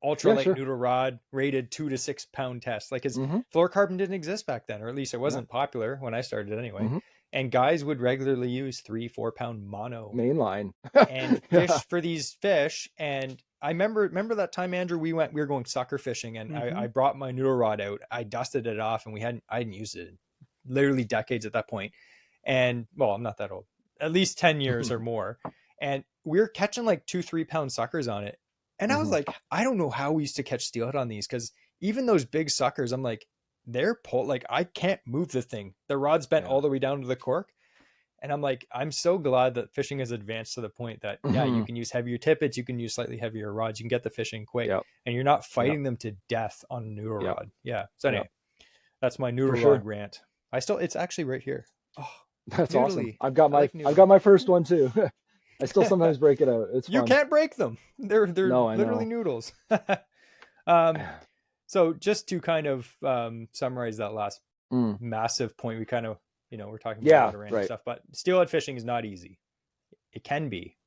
Yeah, ultralight sure. noodle rod, rated 2 to 6 pound test. Like his Hmm. fluorocarbon didn't exist back then, or at least it No. wasn't popular when I started anyway. Hmm. And guys would regularly use 3-4 pound mono Mainline. and Yeah. fish for these fish. And I remember that time, Andrew, we were going sucker fishing, and Hmm. I brought my noodle rod out. I dusted it off, and I hadn't used it in literally decades at that point. And well, I'm not that old, at least 10 years or more. And we were catching like 2-3 pound suckers on it. And I was Hmm. like, I don't know how we used to catch steelhead on these, because even those big suckers, I'm like, they're pulled, like I can't move the thing. The rod's bent Yeah. all the way down to the cork. And I'm like, I'm so glad that fishing has advanced to the point that, yeah, you Hmm. can use heavier tippets, you can use slightly heavier rods, you can get the fishing quick, Yep. and you're not Yep. fighting them to death on a noodle Yep. rod. Yeah. So Yep. anyway, that's my For noodle sure. rod rant. It's actually right here. Oh, That's awesome. noodly. I've got I my like I've noodle. got my first one too. I still sometimes break it out. It's You fun. can't break them. They're No, I literally know. noodles. um, so just to kind of summarize that last Mm. massive point, we kind of, we're talking about a Yeah. lot of random Right. stuff, but steelhead fishing is not easy. It can be,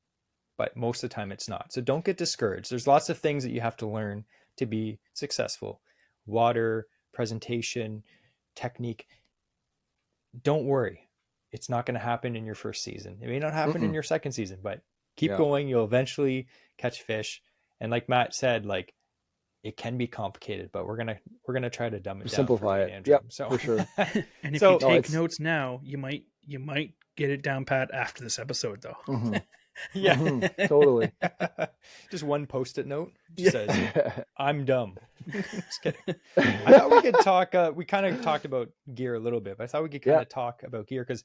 but most of the time it's not. So don't get discouraged. There's lots of things that you have to learn to be successful. Water, presentation, technique. Don't worry. It's not going to happen in your first season. It may not happen in Mm-mm. your second season, but keep Yeah. going. You'll eventually catch fish. And like Matt said, like it can be complicated, but we're gonna try to dumb it down for Simplify me and it. Andrew. Yep. So For sure. And if you so No, take it's. notes now, you might get it down pat after this episode, though. Hmm. yeah. Hmm. Totally. Just one post-it note just Yeah. says, I'm dumb. Just kidding. I thought we could talk. We kind of talked about gear a little bit, but I thought we could kind Yeah. of talk about gear, because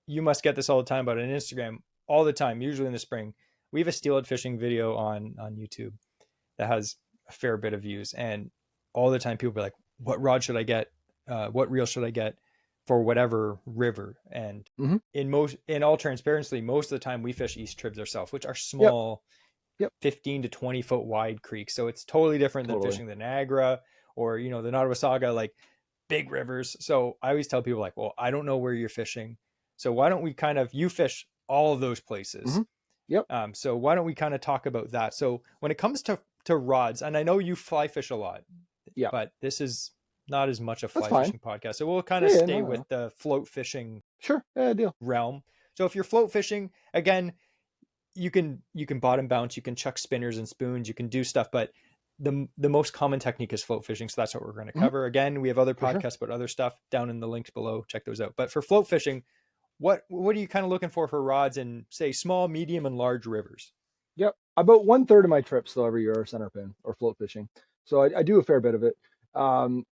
you must get this all the time, but on Instagram all the time, usually in the spring, we have a steelhead fishing video on YouTube that has a fair bit of views, and all the time people be like, "What rod should I get? What reel should I get for whatever river?" And Hmm. in all transparency, most of the time we fish East Tribs ourselves, which are Yep. small, Yep. 15 to 20 foot wide creeks. So it's totally different than Totally. fishing the Niagara or, the Nottawasaga, like big rivers. So I always tell people like, well, I don't know where you're fishing. So why don't we you fish all of those places? Mm-hmm. Yep. So why don't we kind of talk about that? So when it comes to rods, and I know you fly fish a lot, Yeah. but this is not as much a That's fly fine. fishing podcast. So we'll kind Yeah. of Yeah. stay No. with No. the float fishing Sure. Yeah. Deal. realm. So if you're float fishing, again, you can bottom bounce, you can chuck spinners and spoons, you can do stuff, but the most common technique is float fishing. So that's what we're going to Mm-hmm. cover. Again, we have other For sure. podcasts about other stuff down in the links below. Check those out. But for float fishing, what are you kind of looking for rods in, say, small, medium, and large rivers? Yep. About 1/3 of my trips though every year are center pin or float fishing. So I do a fair bit of it. Um,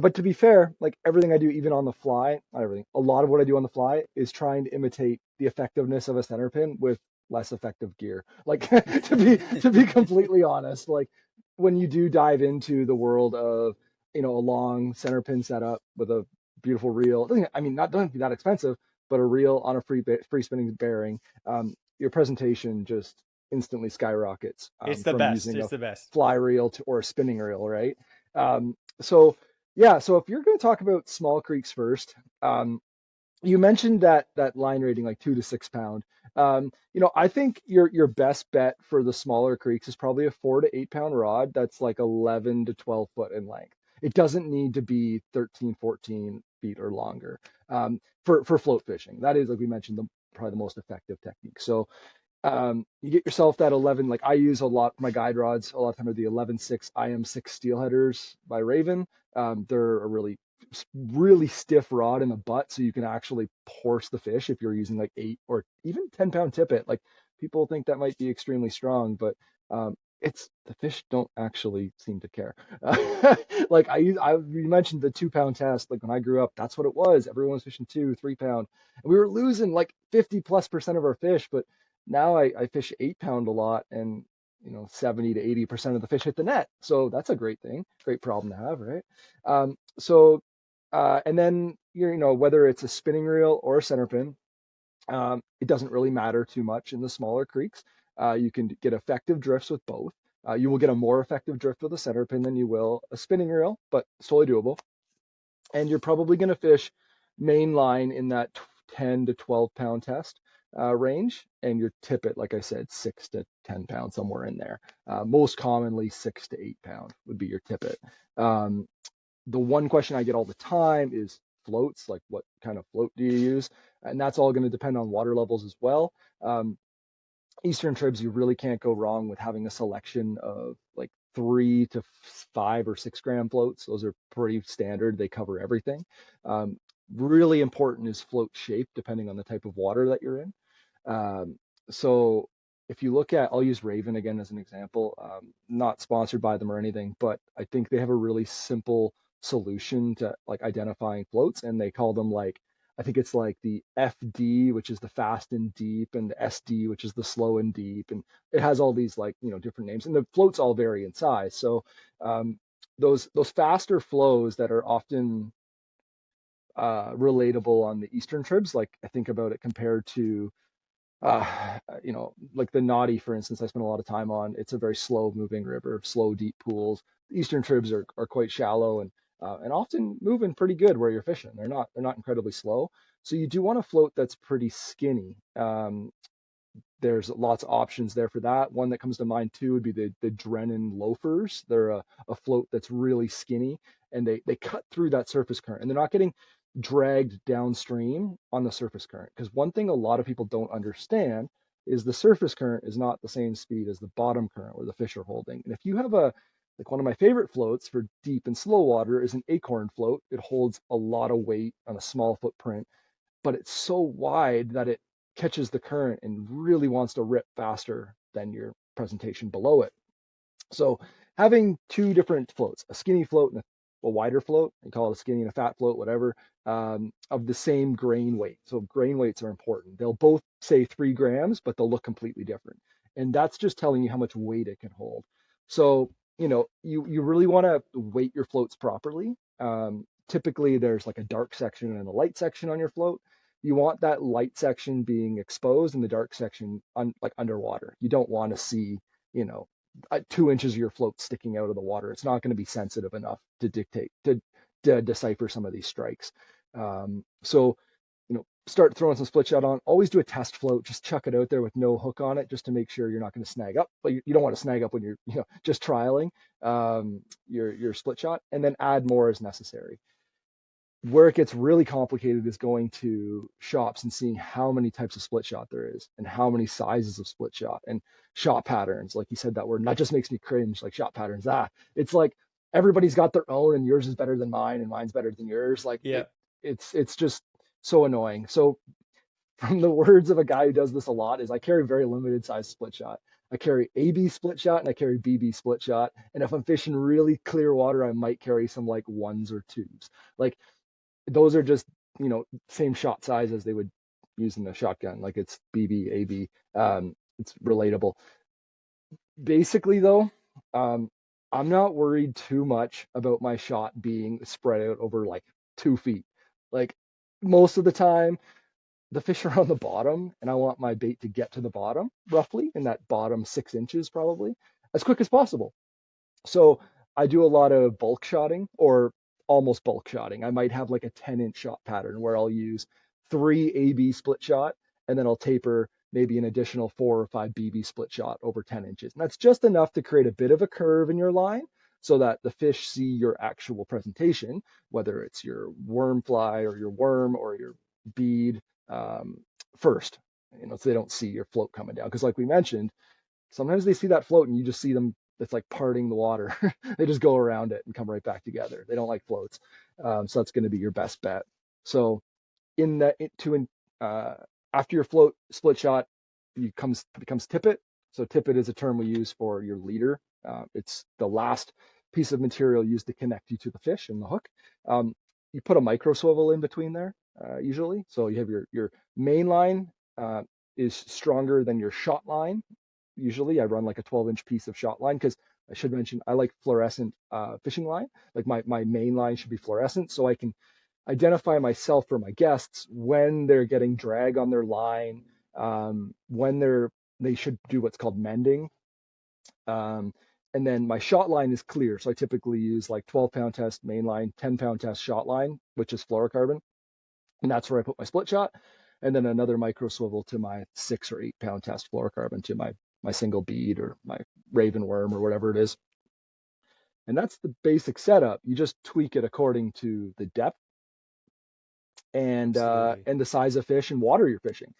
but to be fair, like everything I do, even on the fly, not everything, a lot of what I do on the fly is trying to imitate the effectiveness of a center pin with less effective gear. Like to be completely honest, like when you do dive into the world of, a long center pin setup with a beautiful reel, I mean, not doesn't have to be that expensive, but a reel on a free spinning bearing. Your presentation just instantly skyrockets It's the from best. using a It's the best. fly reel or a spinning reel, right? So yeah, so if you're going to talk about small creeks first, you mentioned that line rating like 2 to 6 pound. I think your best bet for the smaller creeks is probably a 4 to 8 pound rod that's like 11 to 12 foot in length. It doesn't need to be 13, 14 feet or longer for float fishing. That is, like we mentioned, probably the most effective technique. So you get yourself that 11, like I use a lot, my guide rods a lot of time are the 11.6 IM6 Steelheaders by Raven. They're a really stiff rod in the butt, so you can actually horse the fish if you're using like 8 or even 10 pound tippet. Like people think that might be extremely strong, but it's the fish don't actually seem to care. Like you mentioned the 2 pound test. Like when I grew up, that's what it was. Everyone was fishing 2, 3 pound, and we were losing like 50+% of our fish. But now I fish 8 pound a lot, and 70 to 80% of the fish hit the net. So that's a great thing, great problem to have, right? So and then whether it's a spinning reel or a center pin, it doesn't really matter too much in the smaller creeks. You can get effective drifts with both. You will get a more effective drift with a center pin than you will a spinning reel, but it's totally doable. And you're probably going to fish main line in that 10 to 12 pound test range, and your tippet, like I said, 6 to 10 pounds, somewhere in there. Most commonly 6 to 8 pound would be your tippet. Um, the one question I get all the time is floats, like what kind of float do you use? And that's all going to depend on water levels as well. Um, Eastern tribs, you really can't go wrong with having a selection of like 3 to 5 or 6 gram floats. Those are pretty standard. They cover everything. Um, Really important is float shape, depending on the type of water that you're in. Um, so if you look at, I'll use Raven again as an example, not sponsored by them or anything, but I think they have a really simple solution to like identifying floats, and they call them like, I think it's like the FD, which is the fast and deep, and the SD, which is the slow and deep, and it has all these like different names, and the floats all vary in size. So those faster flows that are often relatable on the Eastern tribs, like I think about it compared to like the Naughty, for instance, I spent a lot of time on. It's a very slow moving river, slow, deep pools. The Eastern tribs are quite shallow and often moving pretty good where you're fishing. They're not incredibly slow. So you do want a float that's pretty skinny. There's lots of options there for that. One that comes to mind too would be the Drennan loafers. They're a float that's really skinny, and they cut through that surface current, and they're not getting dragged downstream on the surface current. Because one thing a lot of people don't understand is the surface current is not the same speed as the bottom current where the fish are holding. And if you have like one of my favorite floats for deep and slow water is an acorn float. It holds a lot of weight on a small footprint, but it's so wide that it catches the current and really wants to rip faster than your presentation below it. So having two different floats, a skinny float and a wider float, you call it a skinny and a fat float, whatever, of the same grain weight. So grain weights are important. They'll both say 3 grams, but they'll look completely different. And that's just telling you how much weight it can hold. So, you really want to weight your floats properly. Typically, there's like a dark section and a light section on your float. You want that light section being exposed and the dark section like underwater. You don't want to see, you know, 2 inches of your float sticking out of the water. It's not going to be sensitive enough to decipher some of these strikes. So start throwing some split shot on. Always do a test float. Just chuck it out there with no hook on it, just to make sure you're not going to snag up. But you don't want to snag up when you're just trialing your split shot, and then add more as necessary. Where it gets really complicated is going to shops and seeing how many types of split shot there is and how many sizes of split shot and shot patterns. Like you said that word, and that just makes me cringe. Like shot patterns, it's like everybody's got their own, and yours is better than mine, and mine's better than yours. Like Yeah. it's just so annoying. So from the words of a guy who does this a lot, is I carry very limited size split shot. I carry AB split shot and I carry BB split shot. And if I'm fishing really clear water, I might carry some like ones or twos. Like those are just, same shot size as they would use in a shotgun. Like it's BB, AB. It's relatable. Basically, though, I'm not worried too much about my shot being spread out over like 2 feet. Like most of the time, the fish are on the bottom, and I want my bait to get to the bottom, roughly in that bottom 6 inches, probably as quick as possible. So I do a lot of bulk shotting, or almost bulk shotting. I might have like a 10-inch shot pattern where I'll use 3 AB split shot, and then I'll taper maybe an additional 4 or 5 BB split shot over 10 inches. And that's just enough to create a bit of a curve in your line so that the fish see your actual presentation, whether it's your worm fly or your worm or your bead, first, so they don't see your float coming down. Because like we mentioned, sometimes they see that float and you just see them, it's like parting the water. They just go around it and come right back together. They don't like floats. So that's going to be your best bet. So in that, after your float split shot becomes tippet. So tippet is a term we use for your leader. It's the last piece of material used to connect you to the fish and the hook. You put a micro swivel in between there, usually. So you have your main line is stronger than your shot line. Usually I run like a 12-inch piece of shot line, because I should mention I like fluorescent fishing line. Like my main line should be fluorescent, so I can identify myself or my guests when they're getting drag on their line, when they should do what's called mending. And then my shot line is clear, so I typically use like 12-pound test main line, 10-pound test shot line, which is fluorocarbon, and that's where I put my split shot, and then another micro swivel to my 6 or 8-pound test fluorocarbon to my single bead or my raven worm or whatever it is. And that's the basic setup. You just tweak it according to the depth and the size of fish and water you're fishing.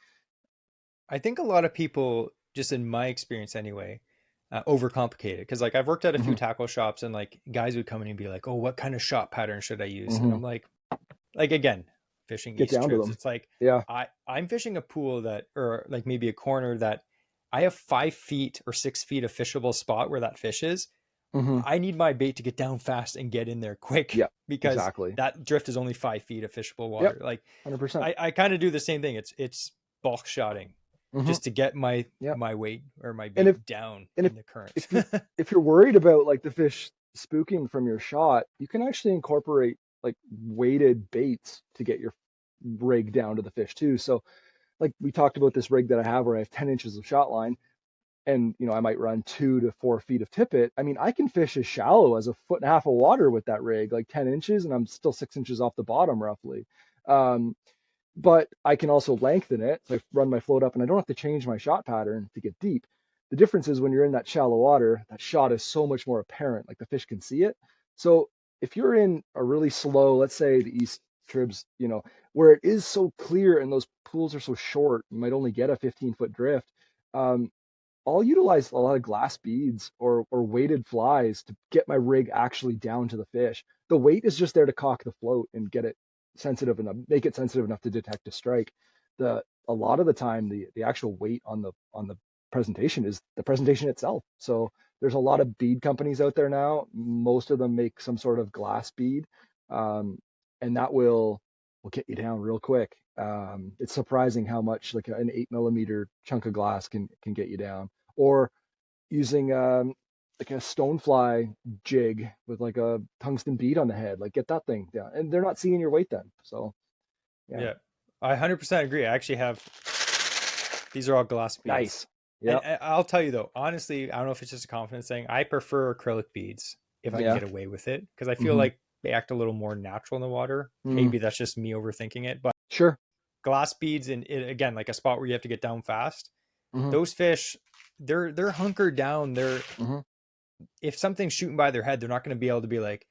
I think a lot of people, just in my experience anyway, overcomplicate it. Because like I've worked at a few tackle shops, and like guys would come in and be like, "Oh, what kind of shot pattern should I use?" And I'm like again, fishing Get East down to trips, them. it's like Yeah. I'm fishing a pool that, or like maybe a corner that I have 5 feet or 6 feet of fishable spot where that fish is. I need my bait to get down fast and get in there quick, Yeah, because exactly. that drift is only 5 feet of fishable Yep. water. Like 100%. I kind of do the same thing. It's bulk shotting just to get my weight or my bait down in the current. If you're worried about like the fish spooking from your shot, you can actually incorporate like weighted baits to get your rig down to the fish too. So like we talked about this rig that I have where I have 10 inches of shot line, and I might run 2 to 4 feet of tippet. I mean, I can fish as shallow as a foot and a half of water with that rig, like 10 inches, and I'm still 6 inches off the bottom roughly. But I can also lengthen it. So I run my float up and I don't have to change my shot pattern to get deep. The difference is when you're in that shallow water, that shot is so much more apparent, like the fish can see it. So if you're in a really slow, let's say the East Tribs, where it is so clear and those pools are so short, you might only get a 15-foot drift. I'll utilize a lot of glass beads or weighted flies to get my rig actually down to the fish. The weight is just there to cock the float and get it sensitive enough, make it sensitive enough to detect a strike. A lot of the time, the actual weight on the presentation is the presentation itself. So there's a lot of bead companies out there now. Most of them make some sort of glass bead, and that will get you down real quick. It's surprising how much like an 8 millimeter chunk of glass can get you down. Or using like a stonefly jig with like a tungsten bead on the head, like get that thing down, and they're not seeing your weight then. So yeah, I 100% agree. I actually have, these are all glass beads. Nice. Yeah. And I'll tell you though, honestly, I don't know if it's just a confidence thing. I prefer acrylic beads if I can get away with it, because I feel like they act a little more natural in the water. Maybe that's just me overthinking it, but sure. glass beads and again, like a spot where you have to get down fast, Mhm. those fish, they're hunkered down. Mhm. If something's shooting by their head, they're not going to be able to be like,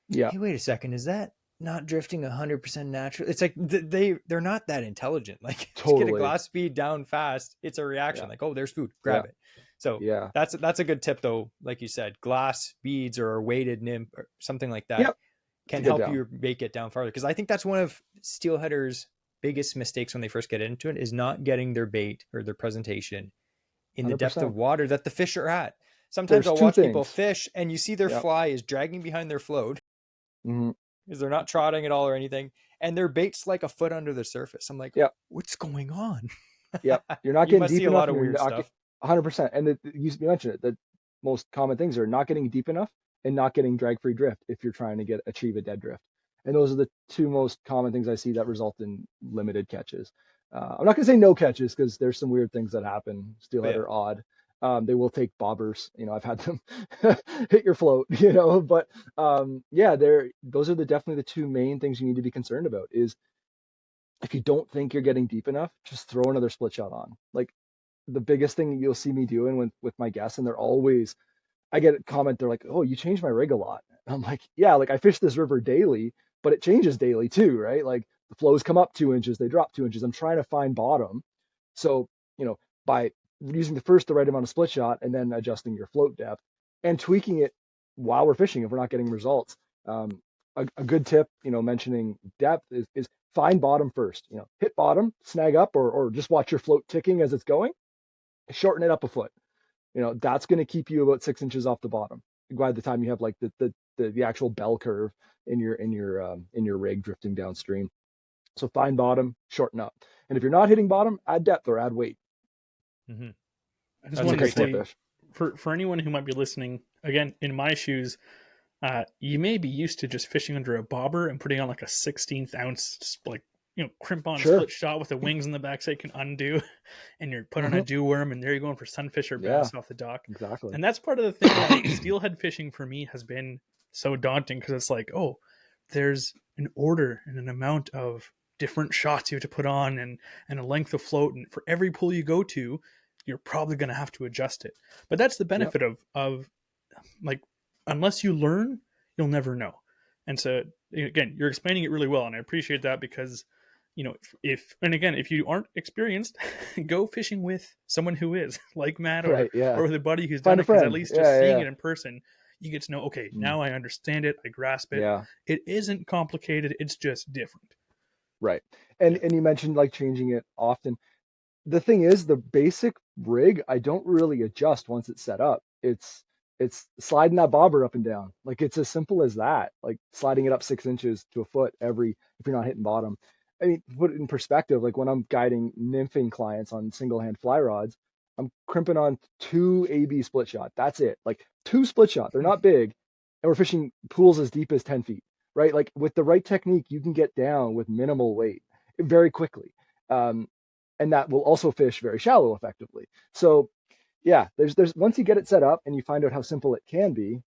Yeah, hey, wait a second, is that not drifting 100% natural? It's like they're not that intelligent. Like to get a totally. glass bead down fast, it's a reaction. Yeah, Like, oh, there's food, yeah, grab it. So yeah. that's a good tip though. Like you said, glass beads or a weighted nymph or something like that Yep, to can get help down. you make it down farther. Because I think that's one of steelheaders' biggest mistakes when they first get into it is not getting their bait or their presentation in the depth of 100%. water that the fish are at. Sometimes There's I'll two watch people things. fish and you see their Yep. fly is dragging behind their float Mhm. because they're not trotting at all or anything, and their bait's like a foot under the surface. I'm like, Yep. what's going on? Yep. You're not You getting must see deep a enough, lot and of you're weird not stuff. 100%. And you mentioned it. The most common things are not getting deep enough and not getting drag-free drift if you're trying to achieve a dead drift. And those are the two most common things I see that result in limited catches. I'm not going to say no catches because there's some weird things that happen. But Steelhead yeah, are odd. They will take bobbers. I've had them hit your float. But yeah, those are definitely the two main things you need to be concerned about. Is if you don't think you're getting deep enough, just throw another split shot on. Like the biggest thing you'll see me doing with my guests, and I get a comment, they're like, "Oh, you change my rig a lot." I'm like, "Yeah, like I fish this river daily, but it changes daily too, right? Like the flows come up 2 inches, they drop 2 inches. I'm trying to find bottom. So, by using the right amount of split shot and then adjusting your float depth and tweaking it while we're fishing if we're not getting results. Um, a good tip, mentioning depth is find bottom first. Hit bottom, snag up, or just watch your float ticking as it's going. Shorten it up a foot. That's going to keep you about 6 inches off the bottom by the time you have like the actual bell curve in your rig drifting downstream. So find bottom, shorten up, and if you're not hitting bottom, add depth or add weight. mm-hmm. I just That's a wanted to Catch great more tip. say fish. for anyone who might be listening, again, in my shoes, you may be used to just fishing under a bobber and putting on like a 16th ounce, like, crimp on Sure. split shot with the wings in the back so you can undo, and you're put on a Hmm. dew worm, and there you're going for sunfish or Yeah, bass off the dock. exactly. And that's part of the thing why steelhead fishing for me has been so daunting, because it's like, oh, there's an order and an amount of different shots you have to put on, and a length of float, and for every pool you go to, you're probably going to have to adjust it. But that's the Yep. benefit of like, unless you learn, you'll never know. And so again, you're explaining it really well, and I appreciate that, because if you aren't experienced, go fishing with someone who is, like Matt, or Right. Yeah. with a buddy who's done Find it, a because at friend. least just Yeah. seeing Yeah. it in person, you get to know, okay, Mm. now I understand it, I grasp it. Yeah. It isn't complicated, it's just different. Right. And Yeah. and you mentioned like changing it often. The thing is, the basic rig, I don't really adjust once it's set up. It's sliding that bobber up and down. Like it's as simple as that. Like sliding it up 6 inches to a foot if you're not hitting bottom. I mean, put it in perspective, like when I'm guiding nymphing clients on single hand fly rods, I'm crimping on two AB split shot. That's it. Like two split shot. They're not big. And we're fishing pools as deep as 10 feet, right? Like with the right technique, you can get down with minimal weight very quickly. Um, and that will also fish very shallow effectively. So yeah, there's once you get it set up and you find out how simple it can be,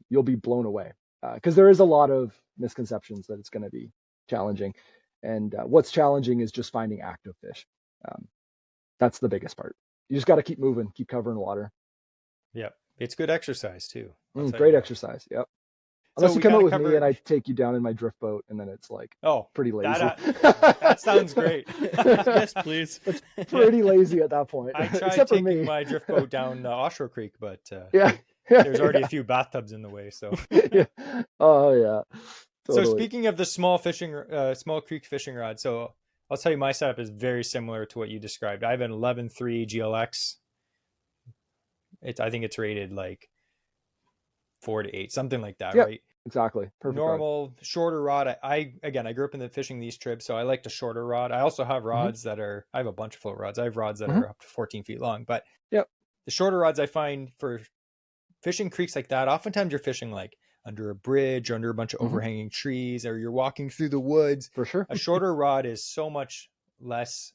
you'll be blown away because there is a lot of misconceptions that it's going to be challenging, and what's challenging is just finding active fish. Um, that's the biggest part. You just got to keep moving, keep covering water. Yep. It's good exercise too. I'll tell you Great that. exercise. Yep. So Unless you we come kind out of with me and covered. I take you down in my drift boat, and then it's like Oh, pretty lazy. that sounds great. Yes, please. It's pretty lazy at that point, I tried except for taking me. my drift boat down Oshawa Creek, but Yeah. there's already Yeah. a few bathtubs in the way. So, Yeah. Oh yeah, so totally. speaking of the small creek fishing rod, so I'll tell you my setup is very similar to what you described. I have an 11.3 GLX. I think it's rated like 4 to 8, something like that, Yep, right? exactly. Perfect rod. Normal shorter rod. I grew up in the fishing these trips, so I like the shorter rod. I also have Hmm. rods I have a bunch of float rods. I have rods that Hmm. are up to 14 feet long, but Yep. the shorter rods I find for fishing creeks like that, oftentimes you're fishing like under a bridge, under a bunch of Hmm. overhanging trees, or you're walking through the woods. For sure. A shorter rod is so much less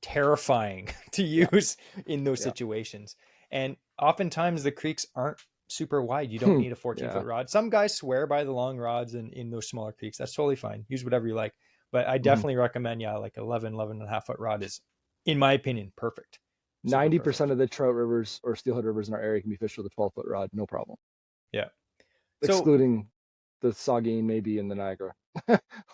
terrifying to Yeah. use in those Yeah. situations. And oftentimes the creeks aren't super wide. You don't need a 14 Yeah. foot rod. Some guys swear by the long rods in those smaller creeks. That's totally fine. Use whatever you like. But I definitely recommend, like 11 and a half foot rod is, in my opinion, perfect. Super 90% perfect. of the trout rivers or steelhead rivers in our area can be fished with a 12-foot rod, no problem. Yeah. So Excluding the Saugeen maybe in the Niagara.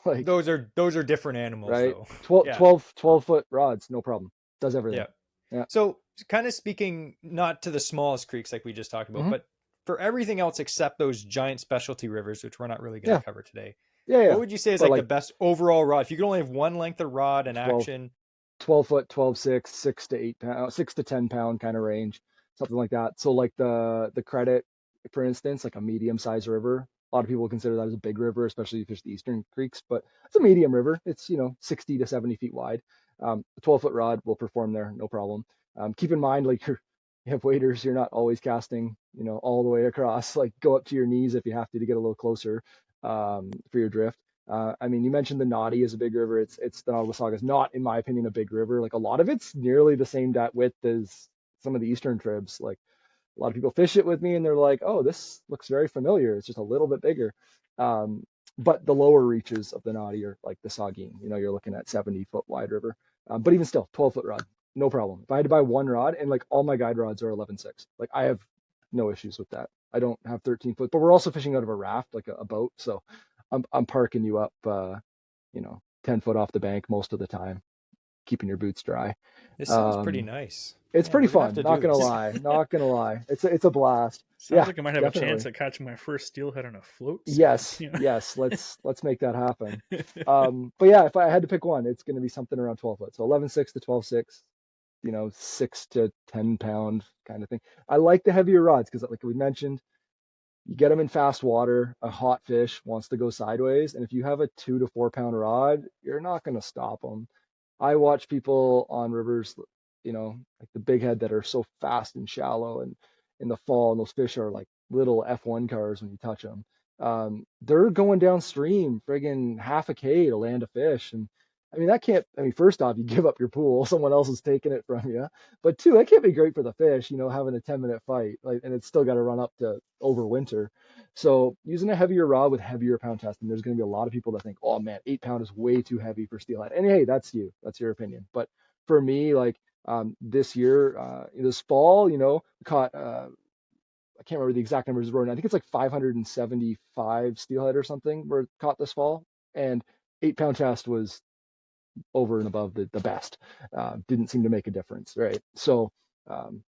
Like, those are different animals right? though. 12, Yeah. 12, 12-foot rods, no problem. Does everything. Yeah. Yeah. So kind of speaking not to the smallest creeks like we just talked about, Hmm. but for everything else except those giant specialty rivers, which we're not really going Yeah. to cover today, Yeah. what Yeah. would you say is But like the like best overall rod? If you could only have one length of rod and 12, action, 12-foot, 12-6, 6 to 8 pound, 6 to 10 pound kind of range, something like that. So like the Credit, for instance, like a medium sized river. A lot of people consider that as a big river, especially if it's the eastern creeks, but it's a medium river. It's 60 to 70 feet wide. A 12-foot rod will perform there, no problem. Keep in mind, like you have waders, you're not always casting, all the way across. Like go up to your knees if you have to get a little closer for your drift. I mean, you mentioned the Naughty is a big river. It's the Nottawasaga is not, in my opinion, a big river. Like a lot of it's nearly the same width as some of the eastern tribs. Like a lot of people fish it with me and they're like, "Oh, this looks very familiar. It's just a little bit bigger." Um, but the lower reaches of the Naughty are like the Saugeen. You're looking at 70-foot wide river. But even still, 12-foot rod, no problem. If I had to buy one rod, and like all my guide rods are 11.6, like I have no issues with that. I don't have 13-foot, but we're also fishing out of a raft, like a boat. So I'm parking you up, 10 foot off the bank most of the time, keeping your boots dry. this sounds pretty Um, nice. it's Man, pretty we're gonna have fun. to Not do gonna this. lie. Not gonna lie. It's a blast. Sounds Yeah, like I might have a chance definitely. at catching my first steelhead on a float soon. Yes, yes. Let's make that happen. But yeah, if I had to pick one, it's gonna be something around 12 foot. So 11.6 to 12.6. 6 to 10 pound kind of thing. I like the heavier rods because, like we mentioned, you get them in fast water, a hot fish wants to go sideways, and if you have a 2 to 4 pound rod, you're not going to stop them. I watch people on rivers, like the big head that are so fast and shallow, and in the fall, and those fish are like little F1 cars when you touch them. They're going downstream, friggin' half a K to land a fish, and I mean that can't. I mean, first off, you give up your pool, someone else is taking it from you. But two, that can't be great for the fish, having a 10-minute fight, like, and it's still got to run up to overwinter. So using a heavier rod with heavier pound testing, there's going to be a lot of people that think, oh man, 8 pound is way too heavy for steelhead. And hey, that's you, that's your opinion. But for me, like this year, this fall, caught, I can't remember the exact numbers, I think it's like 575 steelhead or something were caught this fall. And 8 pound test was over and above the best. Didn't seem to make a difference, right? So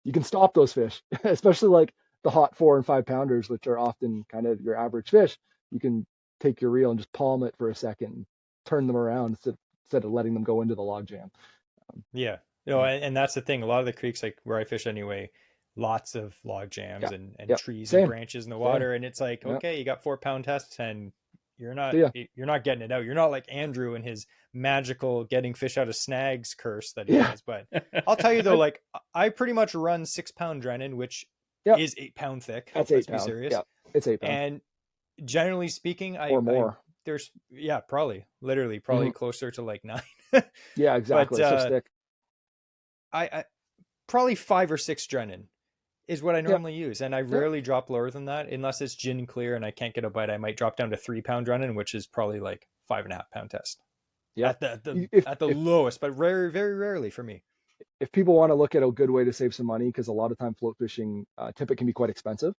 you can stop those fish, especially like the hot 4 and 5 pounders, which are often kind of your average fish. You can take your reel and just palm it for a second, and turn them around instead of letting them go into the log jam. Yeah. Yeah, And that's the thing. A lot of the creeks, like where I fish anyway, lots of log yeah, jams and yeah. trees and Same, branches in the same. water. And it's like, Yeah. okay, you got 4 pound tests and you're not So yeah, you're not getting it out. You're not like Andrew and his magical getting fish out of snags curse that he yeah. has. But I'll tell you though, like I pretty much run 6 pound Drennan, which Yep. is 8 pound thick. That's eight Let's be pound. serious. Yeah, it's 8 pound And generally speaking, or I more. there's probably literally probably Hmm. closer to like 9. Yeah, But exactly. So thick. I probably 5 or 6 Drennan is what I Yep. normally use, and I Yep. rarely drop lower than that unless it's gin clear and I can't get a bite. I might drop down to 3 pound Drennan, which is probably like 5.5 pound test Yep. at the If at the if lowest, but very rarely for me. if people want to look at a good way to save some money, because a lot of time float fishing tippet can be quite expensive,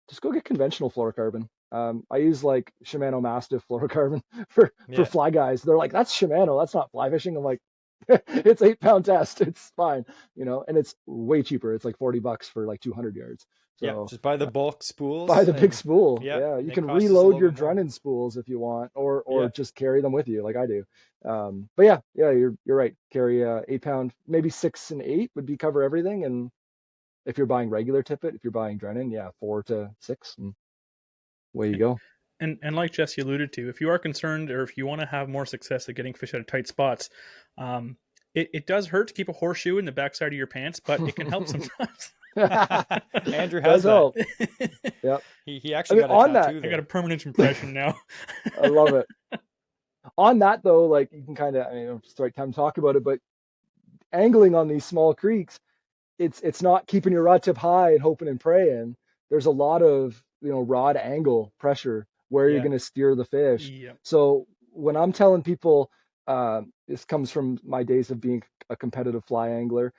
just go get conventional fluorocarbon. I use like Shimano Mastiff fluorocarbon for Yeah, fly guys. They're like, that's Shimano, that's not fly fishing. I'm like, it's 8 pound test, it's fine, and it's way cheaper. It's like $40 for like 200 yards. yeah. So Just buy the uh, bulk buy spools, the big and spool. yeah, Yeah, you it can costs us a reload little your bit more. Drennan spools if you want, or Yeah, just carry them with you like I do. But yeah, you're right. Carry 8 pound, maybe 6 and 8 would be cover everything. And if you're buying regular tippet, if you're buying Drennan, yeah, 4 to 6, and away you go. And like Jesse alluded to, if you are concerned or if you want to have more success at getting fish out of tight spots, it does hurt to keep a horseshoe in the backside of your pants, but it can help sometimes. Andrew has Does that. help. Yep. He I actually mean, got a on that, tattoo I got a there. permanent impression now. I love it. On that though, like you can kind of, I mean, it's the right time to talk about it, but angling on these small creeks, it's not keeping your rod tip high and hoping and praying. There's a lot of rod angle pressure where you're Yeah, going to steer the fish. Yep. So when I'm telling people, this comes from my days of being a competitive fly angler.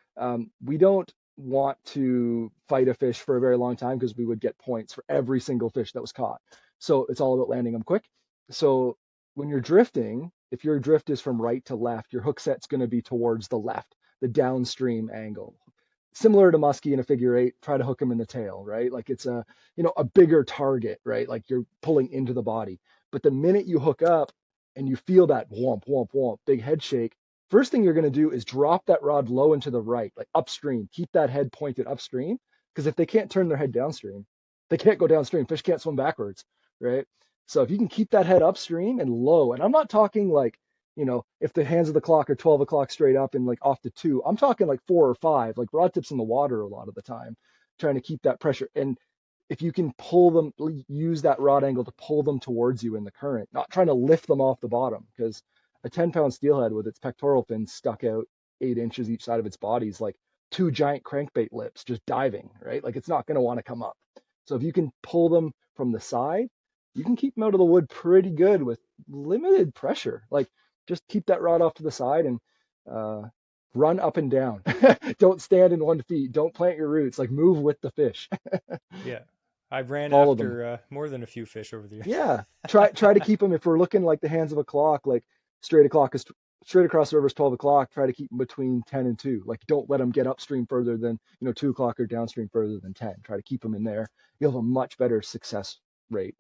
We don't want to fight a fish for a very long time because we would get points for every single fish that was caught. So it's all about landing them quick. So when you're drifting, if your drift is from right to left, your hook set's going to be towards the left, the downstream angle. Similar to muskie in a figure eight, try to hook him in the tail, right? Like it's a, a bigger target, right? Like you're pulling into the body. But the minute you hook up and you feel that whomp, whomp, whomp, big head shake, first thing you're going to do is drop that rod low and to the right, like upstream. Keep that head pointed upstream. Because if they can't turn their head downstream, they can't go downstream. Fish can't swim backwards, right? So if you can keep that head upstream and low, and I'm not talking like, if the hands of the clock are 12 o'clock straight up and like off to two, I'm talking like 4 or 5, like rod tips in the water a lot of the time, trying to keep that pressure. And if you can pull them, use that rod angle to pull them towards you in the current, not trying to lift them off the bottom, because a 10-pound steelhead with its pectoral fins stuck out 8 inches each side of its body is like two giant crankbait lips just diving, right? Like it's not going to want to come up. So if you can pull them from the side, you can keep them out of the wood pretty good with limited pressure. Like just keep that rod off to the side and uh, run up and down. Don't stand in 1 feet. Don't plant your roots. Like move with the fish. Yeah. I've ran Follow them. after more than a few fish over the years. Yeah. Try to keep them. If we're looking like the hands of a clock, like straight across the river is 12 o'clock. Try to keep them between 10 and 2. Like don't let them get upstream further than 2 o'clock or downstream further than 10. Try to keep them in there. You'll have a much better success rate.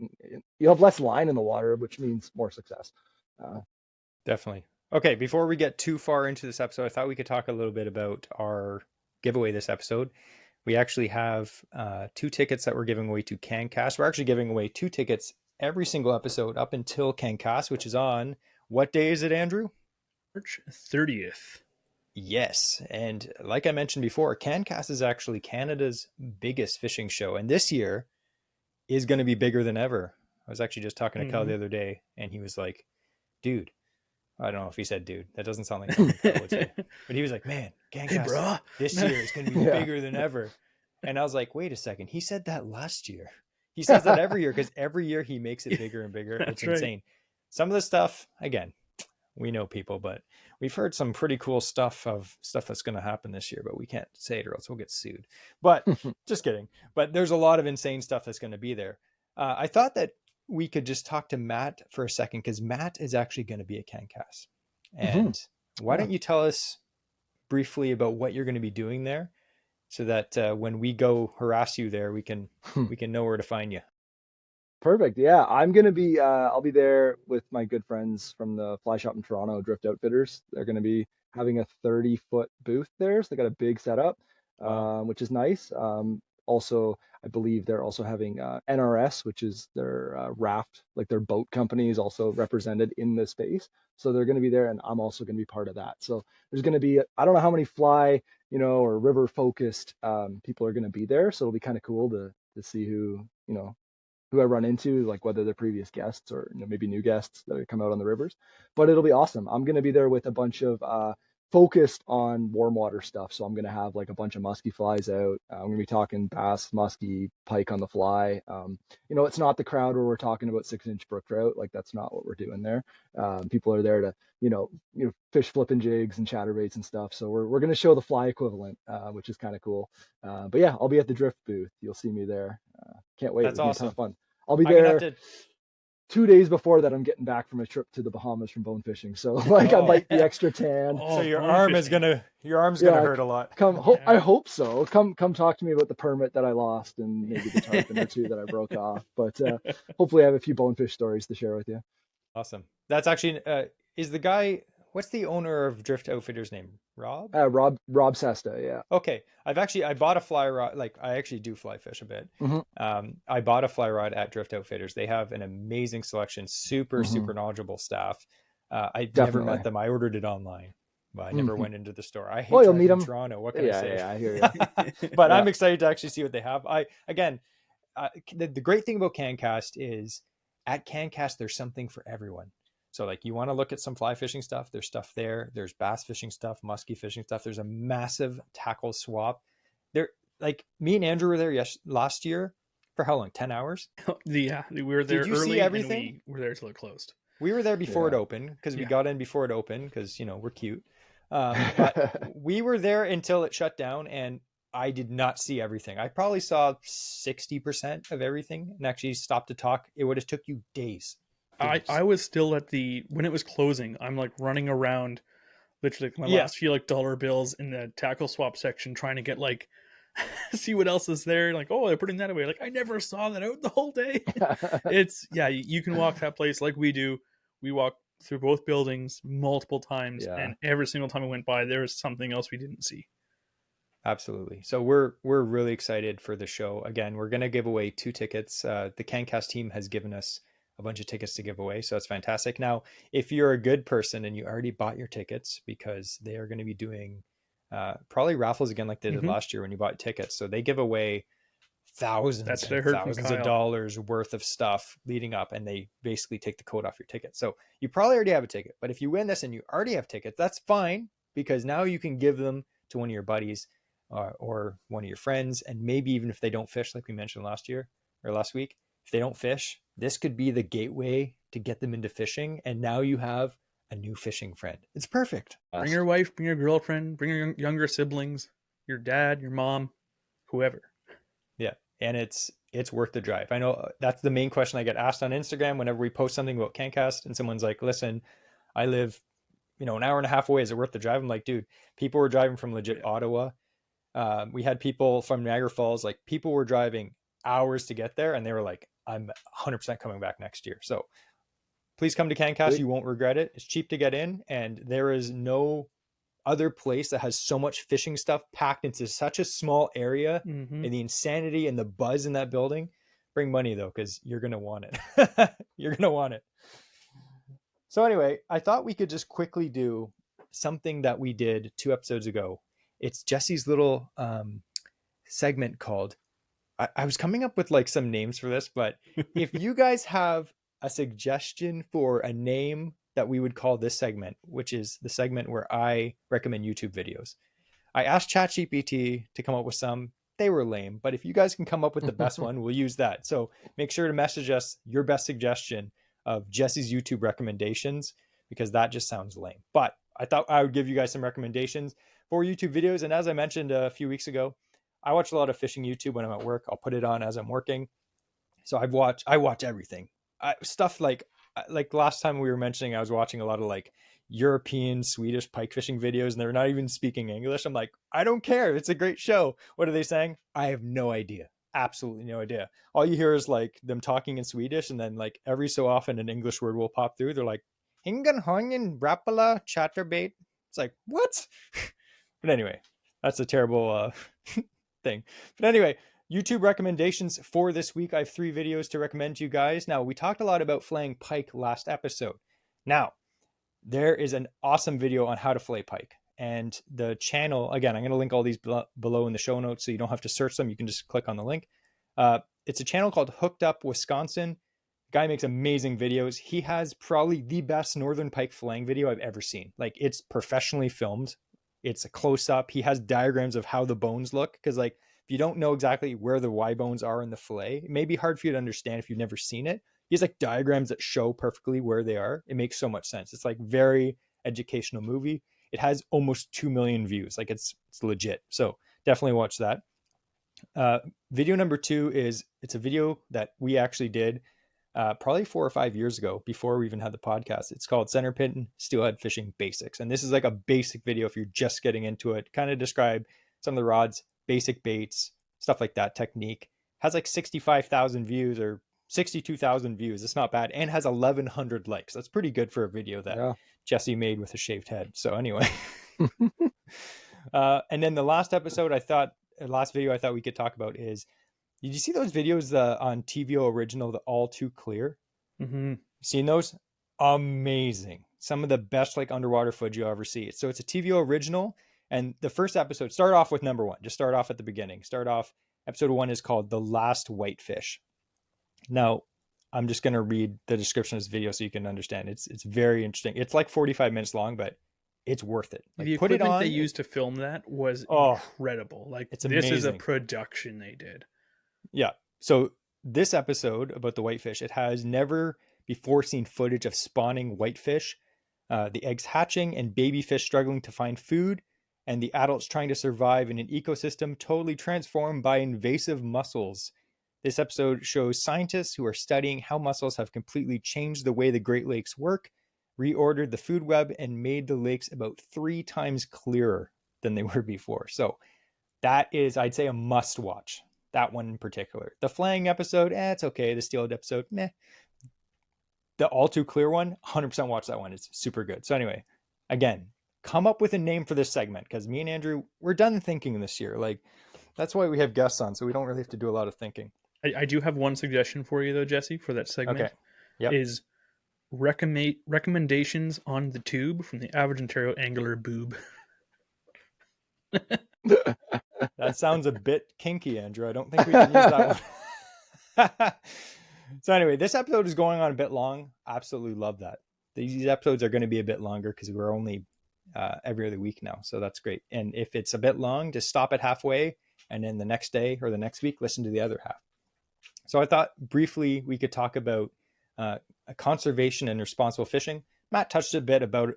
You'll have less line in the water, which means more success. Definitely. Okay, before we get too far into this episode, I thought we could talk a little bit about our giveaway this episode. We actually have 2 tickets that we're giving away to CanCast. We're actually giving away 2 tickets every single episode up until CanCast, which is on, what day is it, Andrew? March 30th. Yes. And like I mentioned before, CanCast is actually Canada's biggest fishing show. And this year is going to be bigger than ever. I was actually just talking to Cal the other day, and he was like, dude, I don't know if he said dude. That doesn't sound like something Cal would say. But he was like, man, CanCast this year is going to be bigger than ever. And I was like, wait a second. He said that last year. He says that every year because every year he makes it bigger and bigger. It's insane. Some of the stuff, again, we know people, but we've heard some pretty cool stuff that's going to happen this year, but we can't say it or else we'll get sued. But just kidding. But there's a lot of insane stuff that's going to be there. I thought that we could just talk to Matt for a second because Matt is actually going to be at CanCast. And why don't you tell us briefly about what you're going to be doing there so that when we go harass you there, we can know where to find you. Perfect. Yeah, I'm gonna be. I'll be there with my good friends from the fly shop in Toronto, Drift Outfitters. They're gonna be having a 30-foot booth there, so they got a big setup, which is nice. Also, I believe they're also having NRS, which is their raft, like their boat company, is also represented in the space. So they're gonna be there, and I'm also gonna be part of that. So there's gonna be, I don't know how many fly, or river focused people are gonna be there. So it'll be kind of cool to see who I run into, like whether they're previous guests or maybe new guests that come out on the rivers. But it'll be awesome. I'm going to be there with a bunch of focused on warm water stuff. So I'm going to have like a bunch of musky flies out. I'm going to be talking bass, musky, pike on the fly. It's not the crowd where we're talking about 6-inch brook trout. Like that's not what we're doing there. People are there to fish flipping jigs and chatterbaits and stuff. So we're going to show the fly equivalent, which is kind of cool. But yeah, I'll be at the drift booth. You'll see me there. Can't wait. That's It'll be awesome. a ton of fun. I'll be there 2 days before that. I'm getting back from a trip to the Bahamas from bone fishing, so like I might be extra tan. So your arm's gonna hurt a lot. I hope so. Come talk to me about the permit that I lost and maybe the tarpon or 2 that I broke off. But hopefully I have a few bonefish stories to share with you. Awesome. That's actually is the guy. What's the owner of Drift Outfitters name? Rob? Rob Sesta, yeah. Okay. I bought a fly rod. Like I actually do fly fish a bit. I bought a fly rod at Drift Outfitters. They have an amazing selection, super knowledgeable staff. I never met them. I ordered it online, but I never went into the store. I hate driving to Toronto. What can I say? Yeah, I hear you. But I'm excited to actually see what they have. The great thing about CanCast is at CanCast, there's something for everyone. So like you want to look at some fly fishing stuff, there's stuff there. There's bass fishing stuff, musky fishing stuff. There's a massive tackle swap. There, like me and Andrew were there last year for how long? 10 hours? Yeah, we were there. Did you early see everything? And we were there till it closed. We were there before it Yeah. opened because we Yeah. got in before it opened because, we're cute. But we were there until it shut down, and I did not see everything. I probably saw 60% of everything and actually stopped to talk. It would have took you days. I was still at the when it was closing. I'm like running around, literally like, my Yeah, last few like dollar bills in the tackle swap section, trying to get like see what else is there. Like, oh, they're putting that away. Like, I never saw that out the whole day. It's yeah, you can walk that place like we do. We walk through both buildings multiple times, Yeah. and every single time we went by, there was something else we didn't see. absolutely. So we're really excited for the show. Again, we're going to give away 2 tickets. The CanCast team has given us a bunch of tickets to give away, so it's fantastic. Now, if you're a good person and you already bought your tickets, because they are going to be doing probably raffles again like they did Mhm. last year when you bought tickets. So they give away thousands That's what I and heard from thousands of Kyle. dollars worth of stuff leading up, and they basically take the code off your ticket. So you probably already have a ticket, but if you win this and you already have tickets, that's fine, because now you can give them to one of your buddies or one of your friends. And maybe even if they don't fish, like we mentioned last week, if they don't fish, this could be the gateway to get them into fishing, and now you have a new fishing friend. It's perfect. Bring your wife, bring your girlfriend, bring your younger siblings, your dad, your mom, whoever. Yeah, and it's worth the drive. I know that's the main question I get asked on Instagram whenever we post something about CanCast, and someone's like, "Listen, I live, an hour and a half away. Is it worth the drive?" I'm like, "Dude, people were driving from legit Ottawa. We had people from Niagara Falls. Like, people were driving hours to get there, and they were like, I'm 100% coming back next year. So please come to CanCast. Wait, You won't regret it. It's cheap to get in, and there is no other place that has so much fishing stuff packed into such a small area, Mm-hmm. and the insanity and the buzz in that building. Bring money though, because you're gonna want it. You're gonna want it. So anyway, I thought we could just quickly do something that we did 2 episodes ago. It's Jesse's little segment called. I was coming up with like some names for this, but if you guys have a suggestion for a name that we would call this segment, which is the segment where I recommend YouTube videos. I asked ChatGPT to come up with some. They were lame, but if you guys can come up with the best one, we'll use that. So make sure to message us your best suggestion of Jesse's YouTube recommendations, because that just sounds lame. But I thought I would give you guys some recommendations for YouTube videos. And as I mentioned a few weeks ago, I watch a lot of fishing YouTube when I'm at work. I'll put it on as I'm working. So I watch everything. Stuff like last time we were mentioning, I was watching a lot of like European, Swedish pike fishing videos, and they're not even speaking English. I'm like, I don't care. It's a great show. What are they saying? I have no idea. Absolutely no idea. All you hear is like them talking in Swedish, and then like every so often an English word will pop through. They're like, Hingen, Hongen, Rapala, Chatterbait. It's like, what? But anyway, that's a terrible thing. But anyway, YouTube recommendations for this week. I have 3 videos to recommend to you guys. Now, we talked a lot about filleting pike last episode. Now, there is an awesome video on how to fillet pike. And the channel, again, I'm going to link all these below in the show notes so you don't have to search them. You can just click on the link. It's a channel called Hooked Up Wisconsin. The guy makes amazing videos. He has probably the best northern pike filleting video I've ever seen. Like, it's professionally filmed. It's a close up. He has diagrams of how the bones look, because like if you don't know exactly where the Y bones are in the fillet, it may be hard for you to understand if you've never seen it. He has like diagrams that show perfectly where they are. It makes so much sense. It's like very educational movie. It has almost 2 million views. Like it's legit. So definitely watch that. Video number 2 is, it's a video that we actually did probably 4 or 5 years ago, before we even had the podcast. It's called Center Pin Steelhead Fishing Basics. And this is like a basic video if you're just getting into it. Kind of describe some of the rods, basic baits, stuff like that, technique. Has like 65,000 views or 62,000 views. It's not bad. And has 1,100 likes. That's pretty good for a video that yeah. Jesse made with a shaved head. So anyway. And then the last video I thought we could talk about is, did you see those videos on TVO Original, the All Too Clear? Mm-hmm. Seen those? Amazing. Some of the best like underwater footage you'll ever see. So it's a TVO Original, and the first episode, start off with number 1. Just start off at the beginning. Episode 1 is called The Last Whitefish. Now, I'm just going to read the description of this video so you can understand. It's very interesting. It's like 45 minutes long, but it's worth it. Like, The put it equipment on. they used to film that was Oh, incredible. Like, it's this is a amazing. production they did. Yeah. So this episode about the whitefish, it has never before seeing footage of spawning whitefish, the eggs hatching, and baby fish struggling to find food, and the adults trying to survive in an ecosystem totally transformed by invasive mussels. This episode shows scientists who are studying how mussels have completely changed the way the Great Lakes work, reordered the food web, and made the lakes about 3 times clearer than they were before. So that is, I'd say, a must watch. That one in particular. The flaying episode, it's okay. The Steelhead episode, meh. The all too clear one, 100% watch that one. It's super good. So anyway, again, come up with a name for this segment, because me and Andrew, we're done thinking this year. Like, that's why we have guests on, so we don't really have to do a lot of thinking. I do have one suggestion for you though, Jesse, for that segment. Okay. Yep. Is recommendations on the tube from the average Ontario angler boob. That sounds a bit kinky, Andrew. I don't think we can use that one. So anyway, this episode is going on a bit long. Absolutely love that. These episodes are going to be a bit longer because we're only every other week now. So that's great. And if it's a bit long, just stop it halfway, and then the next day or the next week, listen to the other half. So I thought briefly we could talk about conservation and responsible fishing. Matt touched a bit about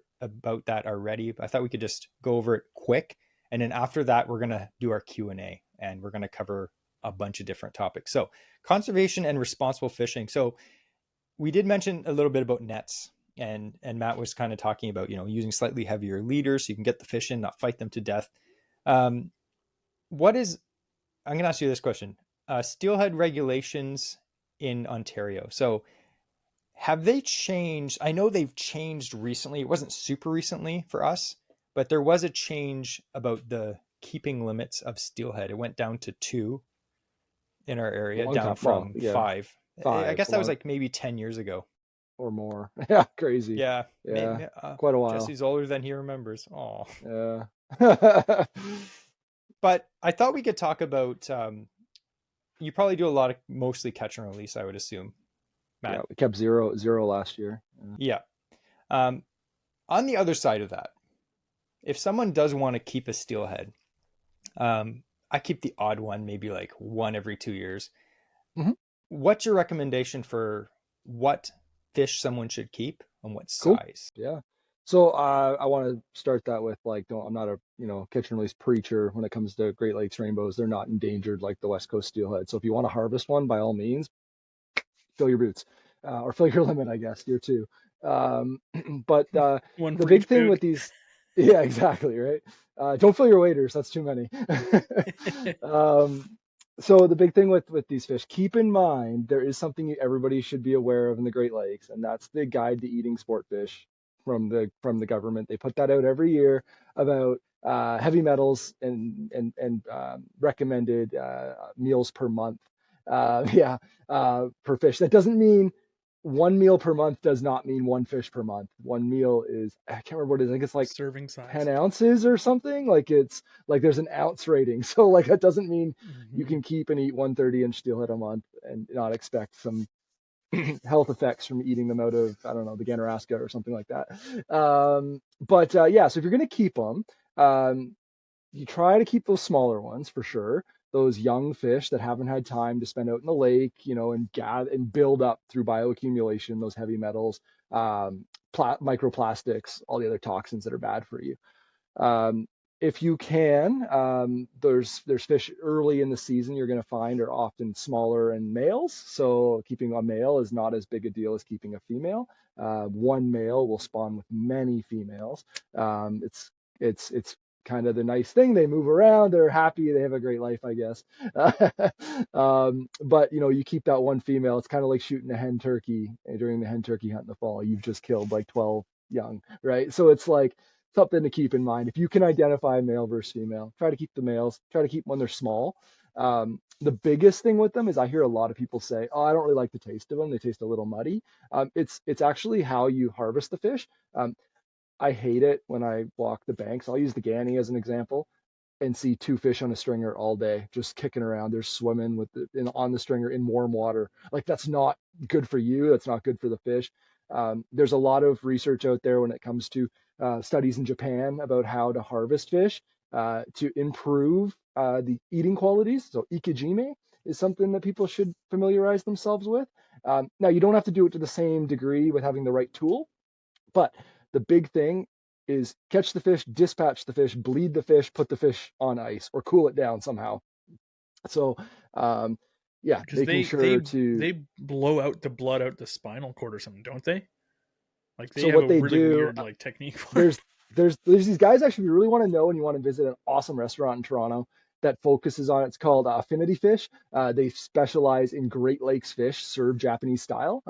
that already, but I thought we could just go over it quick. And then after that, we're going to do our Q&A, and we're going to cover a bunch of different topics. So conservation and responsible fishing. So we did mention a little bit about nets, and Matt was kind of talking about, using slightly heavier leaders so you can get the fish in, not fight them to death. I'm going to ask you this question. Steelhead regulations in Ontario. So have they changed? I know they've changed recently. It wasn't super recently for us, but there was a change about the keeping limits of steelhead. It went down to 2 in our area, down from 5. I guess that was like maybe 10 years ago. Or more. Yeah, crazy. Yeah. Quite a while. Jesse's older than he remembers. Oh. Yeah. But I thought we could talk about, you probably do a lot of mostly catch and release, I would assume, Matt. Yeah, we kept zero last year. Yeah. On the other side of that, if someone does want to keep a steelhead, I keep the odd one, maybe like 1 every 2 years. Mm-hmm. What's your recommendation for what fish someone should keep and what Cool. size? Yeah. So I want to start that with, like, I'm not a catch and release preacher when it comes to Great Lakes rainbows. They're not endangered like the West Coast steelhead. So if you want to harvest one, by all means, fill your boots, or fill your limit, I guess, year 2. But the big thing with these, yeah, exactly, right. Don't fill your waders. That's too many. So the big thing with these fish, keep in mind, there is something everybody should be aware of in the Great Lakes, and that's the Guide to Eating Sport Fish from the government. They put that out every year about heavy metals and recommended meals per month. Per fish. That doesn't mean 1 meal per month does not mean 1 fish per month. 1 meal is, I can't remember what it is. I think it's like serving size, 10 ounces or something. Like, it's like there's an ounce rating. So like that doesn't mean you can keep and eat 130-inch steelhead a month and not expect some health effects from eating them out of, I don't know, the Ganaraska or something like that. So if you're going to keep them, you try to keep those smaller ones for sure. Those young fish that haven't had time to spend out in the lake, and gather and build up through bioaccumulation, those heavy metals, microplastics, all the other toxins that are bad for you. If you can, there's fish early in the season you're going to find are often smaller and males. So keeping a male is not as big a deal as keeping a female. 1 male will spawn with many females. It's kind of the nice thing. They move around, they're happy, they have a great life, I guess. But you keep that 1 female. It's kind of like shooting a hen turkey during the hen turkey hunt in the fall. You've just killed like 12 young, right? So it's like something to keep in mind. If you can identify male versus female, try to keep the males, try to keep them when they're small. The biggest thing with them is I hear a lot of people say, oh, I don't really like the taste of them. They taste a little muddy. It's actually how you harvest the fish. I hate it when I walk the banks. I'll use the Ganny as an example and see 2 fish on a stringer all day, just kicking around. They're swimming on the stringer in warm water. Like, that's not good for you. That's not good for the fish. There's a lot of research out there when it comes to studies in Japan about how to harvest fish to improve the eating qualities. So ikejime is something that people should familiarize themselves with. Now, you don't have to do it to the same degree with having the right tool, but the big thing is catch the fish, dispatch the fish, bleed the fish, put the fish on ice or cool it down somehow. So, yeah, Because making they sure they to. they blow out the blood out the spinal cord or something, don't they? Like they So have what a they really do, weird like technique for it. there's there's these guys actually you really want to know and you want to visit an awesome restaurant in Toronto that focuses on it's called Affinity Fish. They specialize in Great Lakes fish served Japanese style,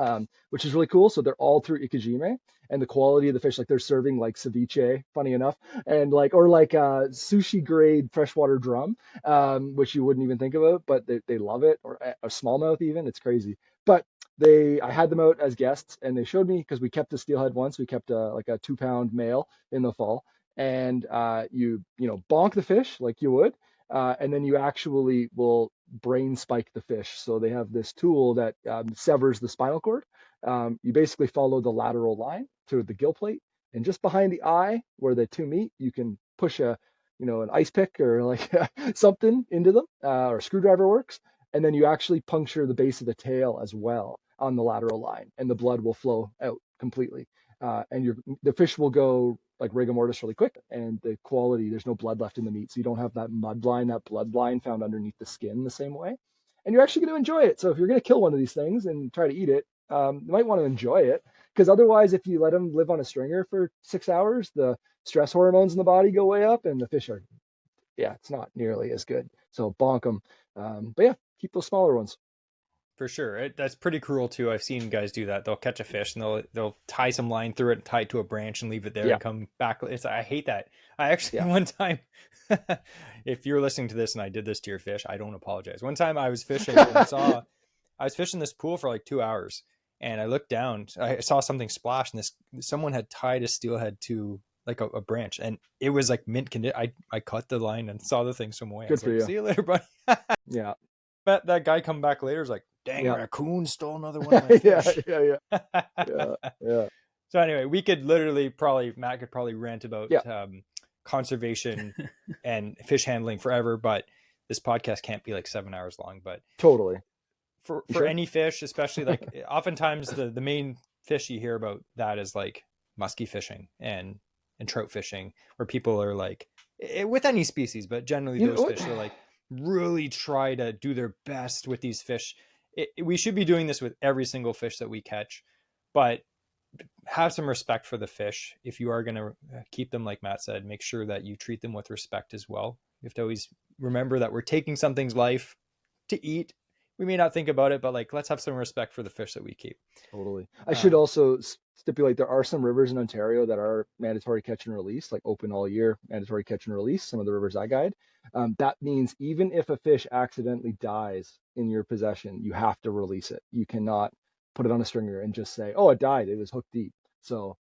which is really cool. So they're all through Ikejime, and the quality of the fish, like they're serving like ceviche, funny enough, and like or like sushi grade freshwater drum, which you wouldn't even think about, but they love it, or a smallmouth even. It's crazy. But I had them out as guests and they showed me because we kept the steelhead once. We kept like a 2 pound male in the fall, and you bonk the fish like you would, and then you actually will brain spike the fish. So they have this tool that severs the spinal cord. You basically follow the lateral line to the gill plate, and just behind the eye where the two meet, you can push an ice pick or like something into them, or a screwdriver works, and then you actually puncture the base of the tail as well on the lateral line, and the blood will flow out completely. And the fish will go like rigor mortis really quick, and the quality, there's no blood left in the meat, so you don't have that mud line, that blood line found underneath the skin the same way. And you're actually going to enjoy it. So if you're going to kill one of these things and try to eat it, you might want to enjoy it, because otherwise, if you let them live on a stringer for 6 hours, the stress hormones in the body go way up, and the fish are, yeah, it's not nearly as good. So bonk them. But yeah, keep those smaller ones. For sure. That's pretty cruel too. I've seen guys do that. They'll catch a fish and they'll tie some line through it and tie it to a branch and leave it there Yeah, and come back. I hate that. I actually yeah, one time, if you're listening to this and I did this to your fish, I don't apologize. One time I was fishing and I was fishing this pool for like 2 hours, and I looked down. I saw something splash, and someone had tied a steelhead to like a branch, and it was like mint condition. I cut the line and saw the thing swim away. I good was for like, you. "See you later, buddy." Yeah, That guy come back later is like, dang, yeah, raccoon stole another one of my yeah, fish. yeah, yeah, yeah, So anyway, we could literally Matt could probably rant about yeah, conservation and fish handling forever, but this podcast can't be like 7 hours long. But totally. You for sure? any fish, especially like oftentimes the main fish you hear about that is like musky fishing and trout fishing, where people are like with any species, but generally You know those what? fish are like really try to do their best with these fish. We should be doing this with every single fish that we catch, but have some respect for the fish. If you are going to keep them, like Matt said, make sure that you treat them with respect as well. You have to always remember that we're taking something's life to eat. We may not think about it, but like, let's have some respect for the fish that we keep. Totally. I should also stipulate there are some rivers in Ontario that are mandatory catch and release, like open all year, mandatory catch and release. Some of the rivers I guide. That means even if a fish accidentally dies in your possession, you have to release it. You cannot put it on a stringer and just say, "Oh, it died. It was hooked deep." So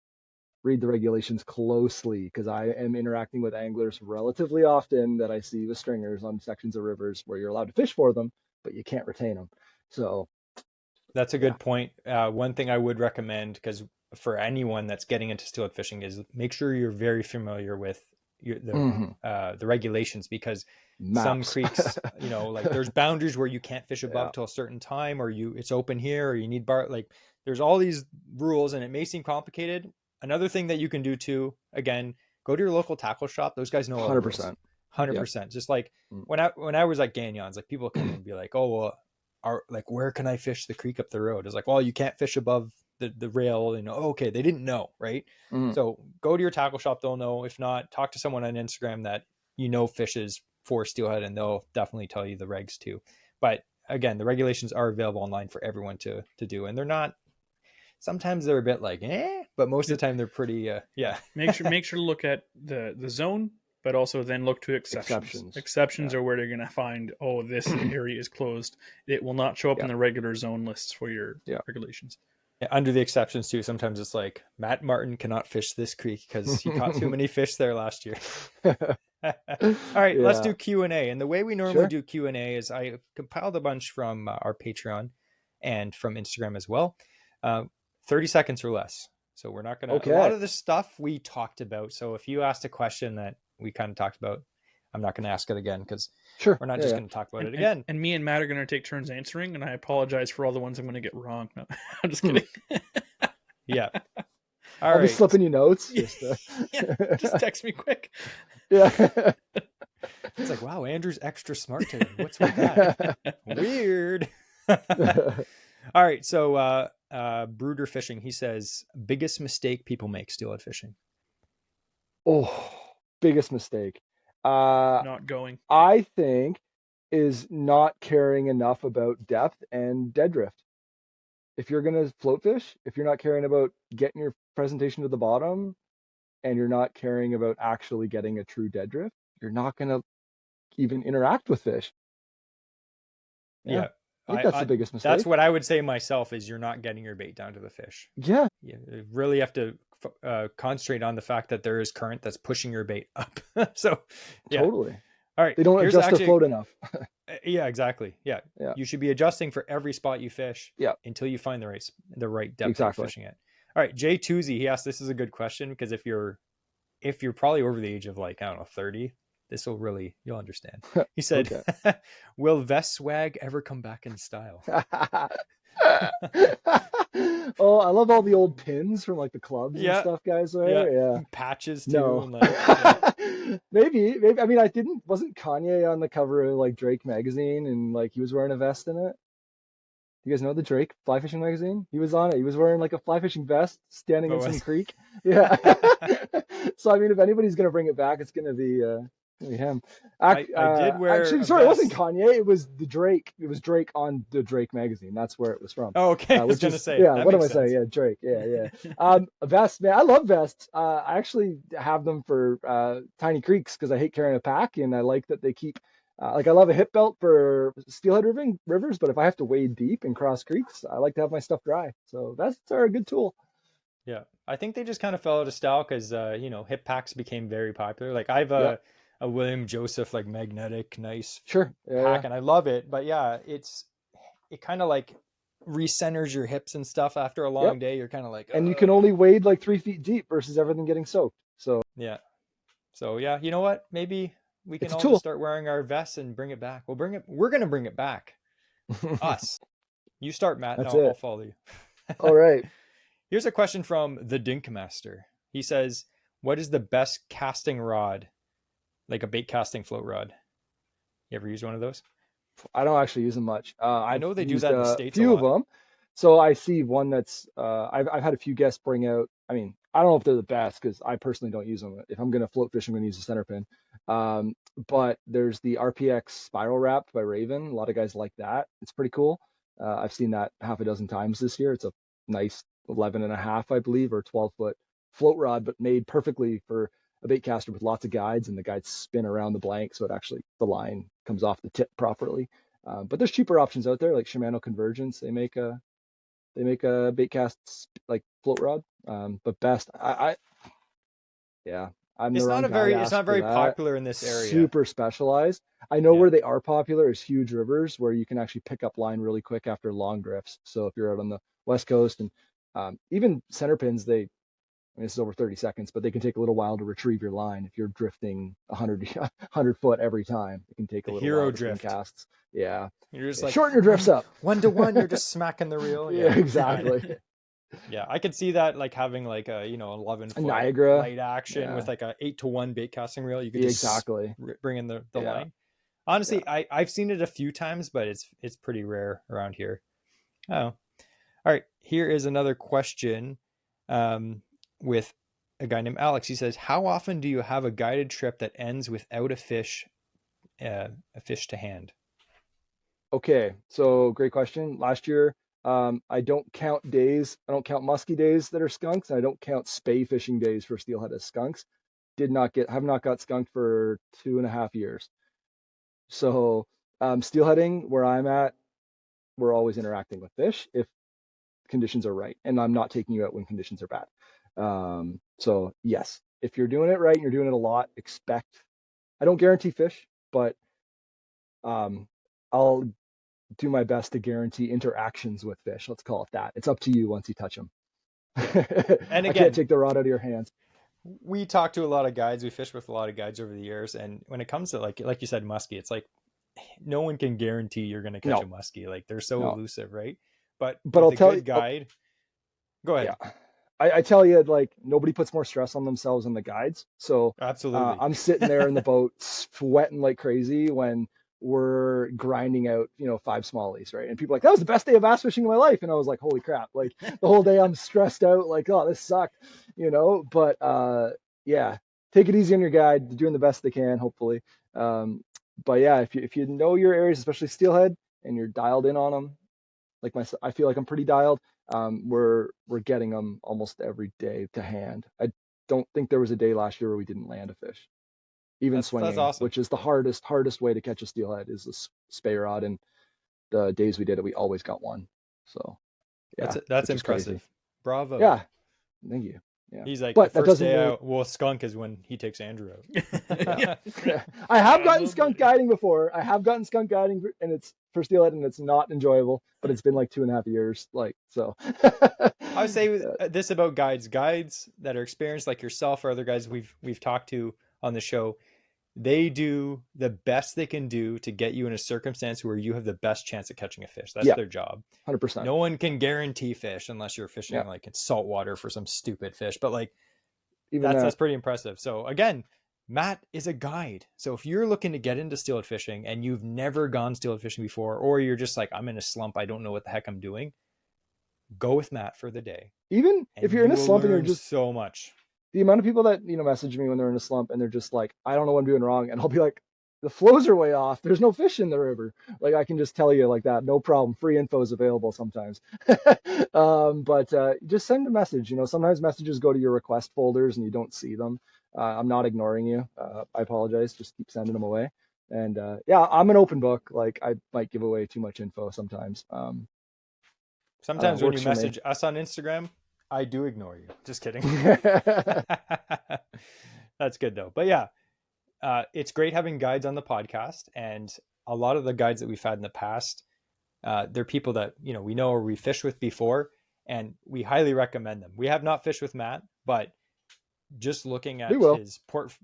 read the regulations closely, because I am interacting with anglers relatively often that I see with stringers on sections of rivers where you're allowed to fish for them, but you can't retain them. So That's a yeah. good point. One thing I would recommend, because for anyone that's getting into steelhead fishing, is make sure you're very familiar with Hmm. the regulations, because some Maps. creeks, like there's boundaries where you can't fish Yeah, above till a certain time, or it's open here, or you need bar. Like there's all these rules, and it may seem complicated. Another thing that you can do too, again, go to your local tackle shop. Those guys know all the rules. 100%. Yep. 100%. Just like Mm. when I was at Gagnon's, like people come in and be like, "Oh, well, like, where can I fish the creek up the road?" It's like, well, you can't fish above the rail. Okay, they didn't know, right? Mm. So go to your tackle shop, they'll know. If not, talk to someone on Instagram that fishes for steelhead, and they'll definitely tell you the regs too. But again, the regulations are available online for everyone to do, and they're not. Sometimes they're a bit like, but most of the time they're pretty, yeah. Make sure to look at the zone, but also then look to exceptions. Exceptions. Exceptions Yeah. are where they're going to find, oh, this area is closed. It will not show up Yeah. in the regular zone lists for your Yeah. regulations. Under the exceptions too, sometimes it's like Matt Martin cannot fish this creek because he caught too many fish there last year. All right, let's Yeah. do Q&A. And the way we normally Sure. do Q&A is I compiled a bunch from our Patreon and from Instagram as well. 30 seconds or less. So we're not going to, a lot Okay. of the stuff we talked about. So if you asked a question that we kind of talked about, I'm not going to ask it again because Sure. we're not Yeah, just yeah. going to talk about it again. And me and Matt are going to take turns answering, and I apologize for all the ones I'm going to get wrong. No, I'm just kidding. Yeah. I'll be slipping you notes. Just text me quick. Yeah. It's like, wow, Andrew's extra smart today. What's with that? Weird. All right. So Brooder Fishing, he says, biggest mistake people make steelhead fishing. Oh, biggest mistake. Not going. I think is not caring enough about depth and dead drift. If you're going to float fish, if you're not caring about getting your presentation to the bottom and you're not caring about actually getting a true dead drift, you're not going to even interact with fish. Yeah. I think that's the biggest mistake. That's what I would say myself is you're not getting your bait down to the fish. Yeah. You really have to concentrate on the fact that there is current that's pushing your bait up. So, yeah. Totally. All right. They don't adjust their float enough. Yeah, exactly. Yeah. You should be adjusting for every spot you fish until you find the right depth you're fishing at. All right. Jay Toozy, he asked, this is a good question because if you're probably over the age of like, I don't know, 30, this will really, you'll understand. He said, will vest swag ever come back in style? Oh, I love all the old pins from like the clubs and stuff guys wear. Yeah. Patches too. No. And like, maybe. I mean, wasn't Kanye on the cover of like Drake magazine and like he was wearing a vest in it? You guys know the Drake fly fishing magazine? He was on it. He was wearing like a fly fishing vest standing in some creek. Yeah. So, I mean, if anybody's going to bring it back, it's going to be him. I did wear. Actually, sorry, it wasn't Kanye. It was the Drake. It was Drake on the Drake magazine. That's where it was from. Oh, okay. I was going to say. Yeah. What am I saying? Yeah, Drake. Yeah. Vests, man. I love vests. I actually have them for tiny creeks because I hate carrying a pack, and I like that they keep. Like I love a hip belt for steelhead rivers, but if I have to wade deep and cross creeks, I like to have my stuff dry. So vests are a good tool. Yeah, I think they just kind of fell out of style because hip packs became very popular. Like I have a William Joseph like magnetic nice pack, and I love it. But yeah, it kind of like recenters your hips and stuff after a long day. You're kind of like, and you can only wade like 3 feet deep versus everything getting soaked. So yeah, you know what? Maybe we can all just start wearing our vests and bring it back. We're going to bring it back. Us. You start, Matt. I'll follow you. All right. Here's a question from the Dink Master. He says, what is the best casting rod? Like a bait casting float rod. You ever use one of those? I don't actually use them much. I know they do that in the States. A few of them. So I see one that's, I've had a few guests bring out, I mean, I don't know if they're the best because I personally don't use them. If I'm going to float fish, I'm going to use a center pin. But there's the RPX Spiral Wrapped by Raven. A lot of guys like that. It's pretty cool. I've seen that half a dozen times this year. It's a nice 11.5, I believe, or 12-foot float rod, but made perfectly for a bait caster with lots of guides, and the guides spin around the blank, so the line comes off the tip properly. But there's cheaper options out there, like Shimano Convergence. They make a bait cast like float rod. But best, it's not very popular in this area. Super specialized. I know where they are popular is huge rivers where you can actually pick up line really quick after long drifts. So if you're out on the West Coast and even center pins, this is over 30 seconds, but they can take a little while to retrieve your line. If you're drifting 100 foot every time, it can take a little while between casts. Yeah. You're just like shorten your drifts up. 1-to-1, you're just smacking the reel. Yeah, exactly. Yeah, I could see that like having like a 11-foot Niagara light action with like a 8-to-1 bait casting reel. You could just bring in the line. Honestly, I've seen it a few times, but it's pretty rare around here. Oh, all right. Here is another question with a guy named Alex. He says, "How often do you have a guided trip that ends without a fish to hand?" Okay, so great question. Last year, I don't count days. I don't count musky days that are skunks. And I don't count spay fishing days for steelhead as skunks. Have not got skunked for 2.5 years. So steelheading, where I'm at, we're always interacting with fish if conditions are right, and I'm not taking you out when conditions are bad. So yes, if you're doing it right and you're doing it a lot, I don't guarantee fish, but I'll do my best to guarantee interactions with fish. Let's call it that. It's up to you once you touch them. And again, I can't take the rod out of your hands. we talk to a lot of guides. We fish with a lot of guides over the years, and when it comes to like you said, muskie, it's like no one can guarantee you're going to catch a No, muskie. Like they're so no. elusive, right? But But with I'll a tell you, good guide, go yeah. ahead. I tell you, like nobody puts more stress on themselves than the guides. So Absolutely. I'm sitting there in the boat sweating like crazy when we're grinding out, 5 smallies, right? And people are like, that was the best day of bass fishing in my life. And I was like, holy crap. Like the whole day I'm stressed out, like, oh, this sucked. But yeah, take it easy on your guide. They're doing the best they can, hopefully. But yeah, if you know your areas, especially steelhead, and you're dialed in on them, like I feel like I'm pretty dialed. We're getting them almost every day to hand. I don't think there was a day last year where we didn't land a fish, even That's swinging, awesome. which is the hardest way to catch a steelhead is the spay rod. And the days we did it, we always got one. So yeah, That's which is crazy. impressive. Bravo. Yeah, thank you. Yeah, He's like, the but that first doesn't day mean out, well, skunk is when he takes Andrew yeah. out. I have gotten skunk Probably. guiding before. I have gotten skunk guiding, and it's for steelhead, and it's not enjoyable. But it's been like 2.5 years, like so. I would say this about guides. Guides that are experienced, like yourself or other guys we've talked to on the show, they do the best they can do to get you in a circumstance where you have the best chance of catching a fish. That's Yeah, their job. 100%. No one can guarantee fish unless you're Yeah, fishing like in salt water for some stupid fish. But like even that's that. pretty impressive. So again, Matt is a guide. So if you're looking to get into steelhead fishing and you've never gone steelhead fishing before, or you're just like, I'm in a slump, I don't know what the heck I'm doing, go with Matt for the day Even if and you're in you a will slump and you're learn just so much. the amount of people that message me when they're in a slump and they're just like, I don't know what I'm doing wrong, and I'll be like, the flows are way off. There's no fish in the river. Like I can just tell you like that, no problem. Free info is available sometimes. But just send a message. Sometimes messages go to your request folders and you don't see them. I'm not ignoring you. I apologize. Just keep sending them away. And yeah, I'm an open book. Like I might give away too much info sometimes. I don't know, Sometimes when you works for me. message us on Instagram, I do ignore you. Just kidding. That's good though. But yeah, it's great having guides on the podcast, and a lot of the guides that we've had in the past, they're people that we know or we fished with before, and we highly recommend them. We have not fished with Matt, but just looking We at will. his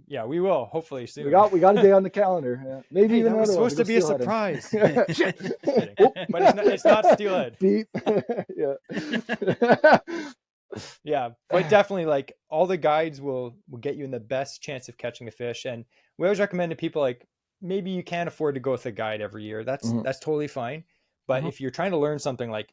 yeah, we will hopefully We soon. got we got a day on the calendar. Yeah. Maybe Hey, even that was another one to supposed go to be a steelheading. surprise. Shit. Just kidding. Oh. But it's not steelhead. Beep. Yeah. Yeah, but definitely like all the guides will get you in the best chance of catching a fish. And we always recommend to people like maybe you can't afford to go with a guide every year. That's Mhm. that's totally fine. But Mhm. if you're trying to learn something, like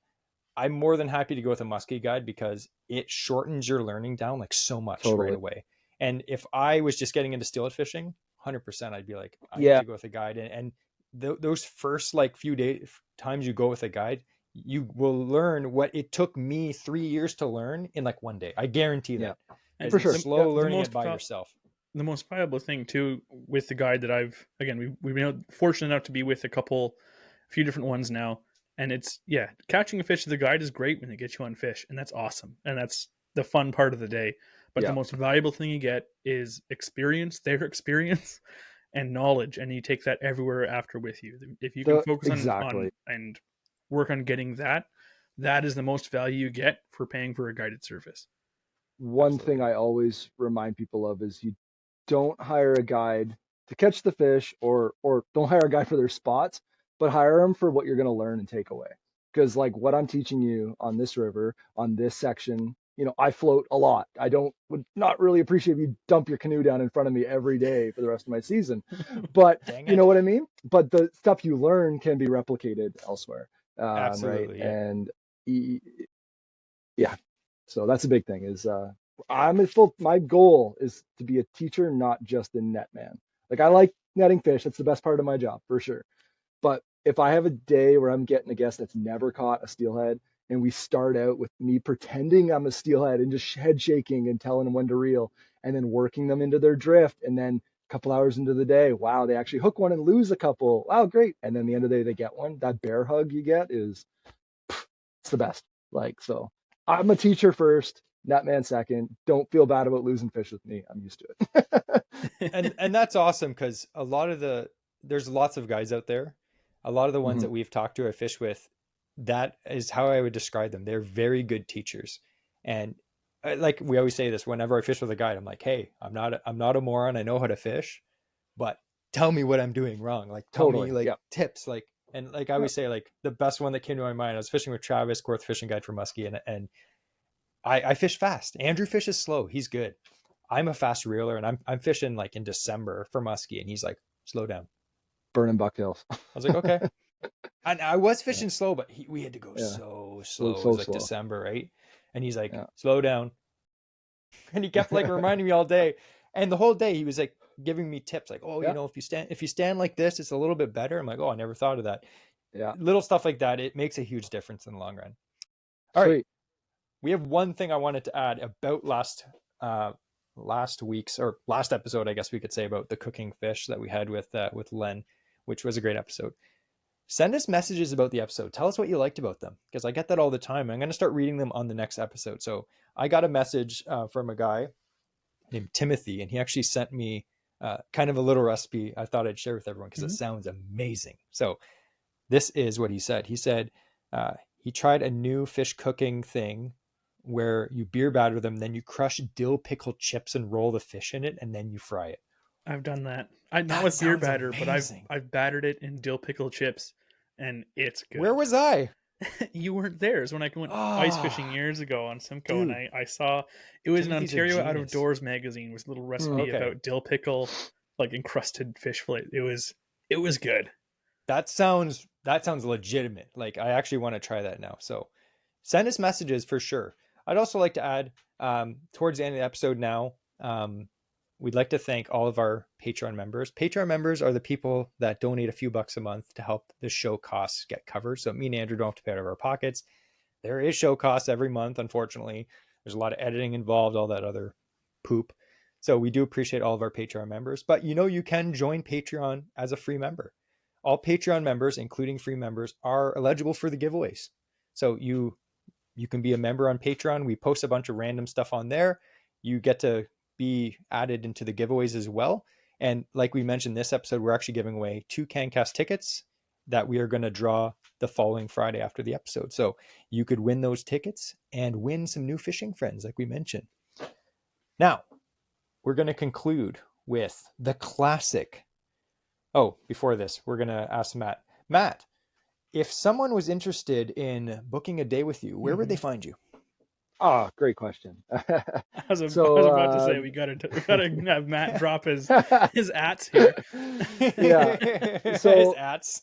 I'm more than happy to go with a muskie guide because it shortens your learning down like so much right Totally. away. And if I was just getting into steelhead fishing, 100% I'd be like, I need Yeah. to go with a guide. And those first like few days times you go with a guide, you will learn what it took me 3 years to learn in like one day. I guarantee Yeah. that, because For it's sure. slow Yeah. learning it by yourself. The most valuable thing too with the guide that we've been fortunate enough to be with a few different ones now, and it's catching a fish with the guide is great when they get you on fish, and that's awesome, and that's the fun part of the day. But the Yeah. most valuable thing you get is their experience and knowledge, and you take that everywhere after with you. If you can focus Exactly. on and work on getting that is the most value you get for paying for a guided service. One thing Absolutely. I always remind people of is you don't hire a guide to catch the fish or don't hire a guide for their spots, but hire them for what you're going to learn and take away. Because like what I'm teaching you on this river, on this section, I float a lot. I would not really appreciate if you dump your canoe down in front of me every day for the rest of my season. But Dang you know it. what I mean? But the stuff you learn can be replicated elsewhere. Right. Absolutely. Yeah. And yeah, so that's a big thing is my goal is to be a teacher, not just a net man. Like I like netting fish. That's the best part of my job for sure. But if I have a day where I'm getting a guest that's never caught a steelhead and we start out with me pretending I'm a steelhead and just head shaking and telling them when to reel and then working them into their drift, and then a couple hours into the day, wow, they actually hook one and lose a couple. Wow, great. And then the end of the day they get one. That bear hug you get is it's the best. Like, so I'm a teacher first, net man second. Don't feel bad about losing fish with me. I'm used to it. And that's awesome, because there's lots of guys out there. A lot of the ones Mhm. that we've talked to, I fish with, that is how I would describe them. They're very good teachers. And like we always say this whenever I fish with a guide. I'm like, hey, I'm not a moron. I know how to fish, but tell me what I'm doing wrong. Like, tell me Totally. like Yeah. tips. Like, and like I Yeah. always say, like the best one that came to my mind. I was fishing with Travis, Gorth Fishing Guide for Muskie, and I fish fast. Andrew fishes slow. He's good. I'm a fast reeler, and I'm fishing like in December for muskie, and he's like, slow down. Burning bucktails. I was like, okay. And I was Yeah. fishing slow, but we had to go Yeah. so So slow. It so was like slow. December, right? And he's like, Yeah. slow down. And he kept like reminding me all day. And the whole day he was like giving me tips, like, oh, Yeah. if you stand like this, it's a little bit better. I'm like, oh, I never thought of that. Yeah. Little stuff like that, it makes a huge difference in the long run. All right. Sweet. We have one thing I wanted to add about last week's or last episode, I guess we could say, about the cooking fish that we had with Len, which was a great episode. Send us messages about the episode. Tell us what you liked about them, because I get that all the time. I'm going to start reading them on the next episode. So I got a message from a guy named Timothy, and he actually sent me kind of a little recipe I thought I'd share with everyone because it sounds amazing. So this is what he said. He said he tried a new fish cooking thing where you beer batter them, then you crush dill pickle chips and roll the fish in it, and then you fry it. I've done that. Not That with beer sounds batter, but amazing. I've battered it in dill pickle chips, and it's good. Where was I? You weren't there. It's when I went ice fishing years ago on Simcoe, and dude, I saw it was Timothy's an a Ontario Out of genius. Doors magazine with a little recipe Okay. about dill pickle, like encrusted fish fillet. It was good. That sounds legitimate. Like I actually want to try that now. So send us messages for sure. I'd also like to add towards the end of the episode now, we'd like to thank all of our Patreon members. Patreon members are the people that donate a few bucks a month to help the show costs get covered. So me and Andrew don't have to pay out of our pockets. There is show costs every month, unfortunately. There's a lot of editing involved, all that other poop. So we do appreciate all of our Patreon members. But you can join Patreon as a free member. All Patreon members, including free members, are eligible for the giveaways. So you can be a member on Patreon. We post a bunch of random stuff on there. You get to be added into the giveaways as well. And like we mentioned this episode, we're actually giving away 2 CanCast tickets that we are going to draw the following Friday after the episode. So you could win those tickets and win some new fishing friends, like we mentioned. Now, we're going to conclude with the classic. Oh, before this, we're going to ask Matt. Matt, if someone was interested in booking a day with you, where would they find you? Ah, great question. I was So, about to say we gotta have Matt drop his ats here. yeah. His So, ats.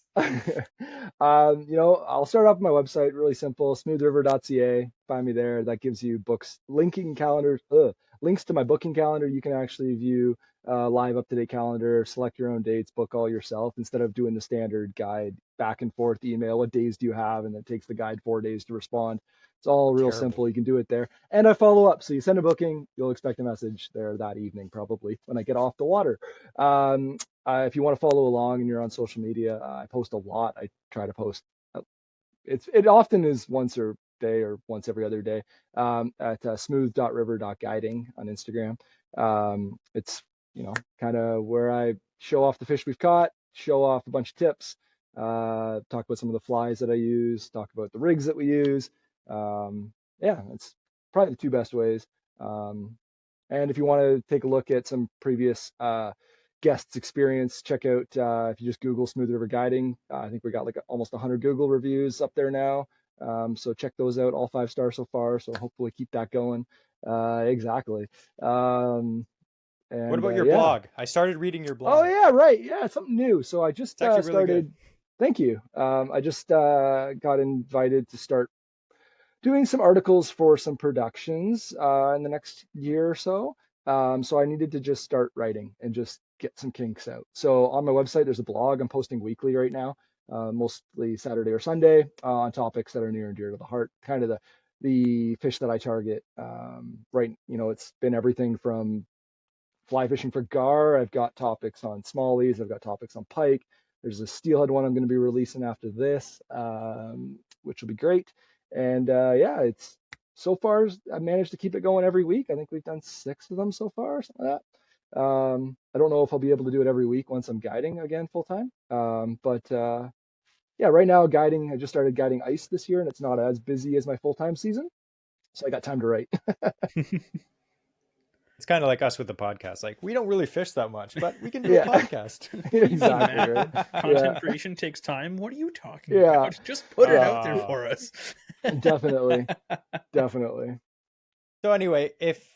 I'll start off with my website, really simple, smoothriver.ca. Find me there. That gives you books, links to my booking calendar. You can actually view live up-to-date calendar, select your own dates, book all yourself instead of doing the standard guide back and forth email. What days do you have? And it takes the guide 4 days to respond. It's all real Terrible. simple. You can do it there. And I follow up. So you send a booking, you'll expect a message there that evening, probably when I get off the water. If you want to follow along and you're on social media, I post a lot. I try to post. It often is once a day or once every other day at smooth.river.guiding on Instagram. It's kind of where I show off the fish we've caught, show off a bunch of tips, talk about some of the flies that I use, talk about the rigs that we use. Yeah, it's probably the 2 best ways. And if you want to take a look at some previous guests' experience, check out if you just Google Smooth River Guiding. I think we got like almost 100 Google reviews up there now. So check those out, all 5-star so far. So hopefully keep that going. Exactly. What about your Yeah. blog? I started reading your blog. Oh yeah, right. Yeah, something new. So I just It's actually really started. good. Thank you. I just got invited to start doing some articles for some productions in the next year or so. So I needed to just start writing and just get some kinks out. So on my website, there's a blog. I'm posting weekly right now, mostly Saturday or Sunday on topics that are near and dear to the heart. Kind of the fish that I target. Right, it's been everything from fly fishing for gar. I've got topics on smallies. I've got topics on pike. There's a steelhead one I'm going to be releasing after this, which will be great. And yeah, it's so far I've managed to keep it going every week. I think we've done 6 of them so far, something like that. I don't know if I'll be able to do it every week once I'm guiding again full time. But yeah, right now guiding, I just started guiding ice this year, and it's not as busy as my full time season. so I got time to write. It's kind of like us with the podcast. Like, we don't really fish that much, but we can do Yeah. a podcast. Exactly, right? Content Yeah. creation takes time. What are you talking Yeah. about? Just put it out there Ah. for us. Definitely. Definitely. So anyway, if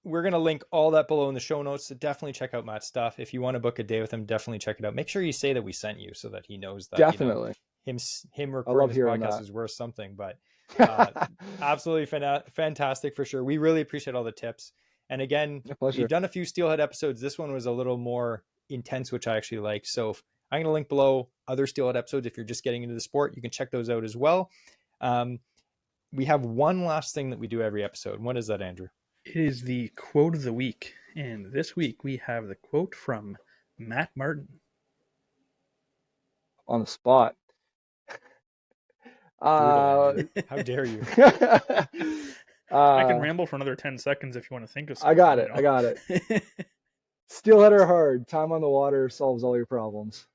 we're going to link all that below in the show notes, so definitely check out Matt's stuff. If you want to book a day with him, definitely check it out. Make sure you say that we sent you so that he knows that Definitely. him I love recording this hearing podcast that. is worth something. But absolutely fantastic for sure. We really appreciate all the tips. And again, My pleasure. we've done a few Steelhead episodes. This one was a little more intense, which I actually like. So I'm going to link below other Steelhead episodes. If you're just getting into the sport, you can check those out as well. We have one last thing that we do every episode. What is that, Andrew? It is the quote of the week. And this week we have the quote from Matt Martin. On the spot. Brutal, Andrew. How dare you? I can ramble for another 10 seconds if you want to think of something. I got it. Steelhead are hard. Time on the water solves all your problems.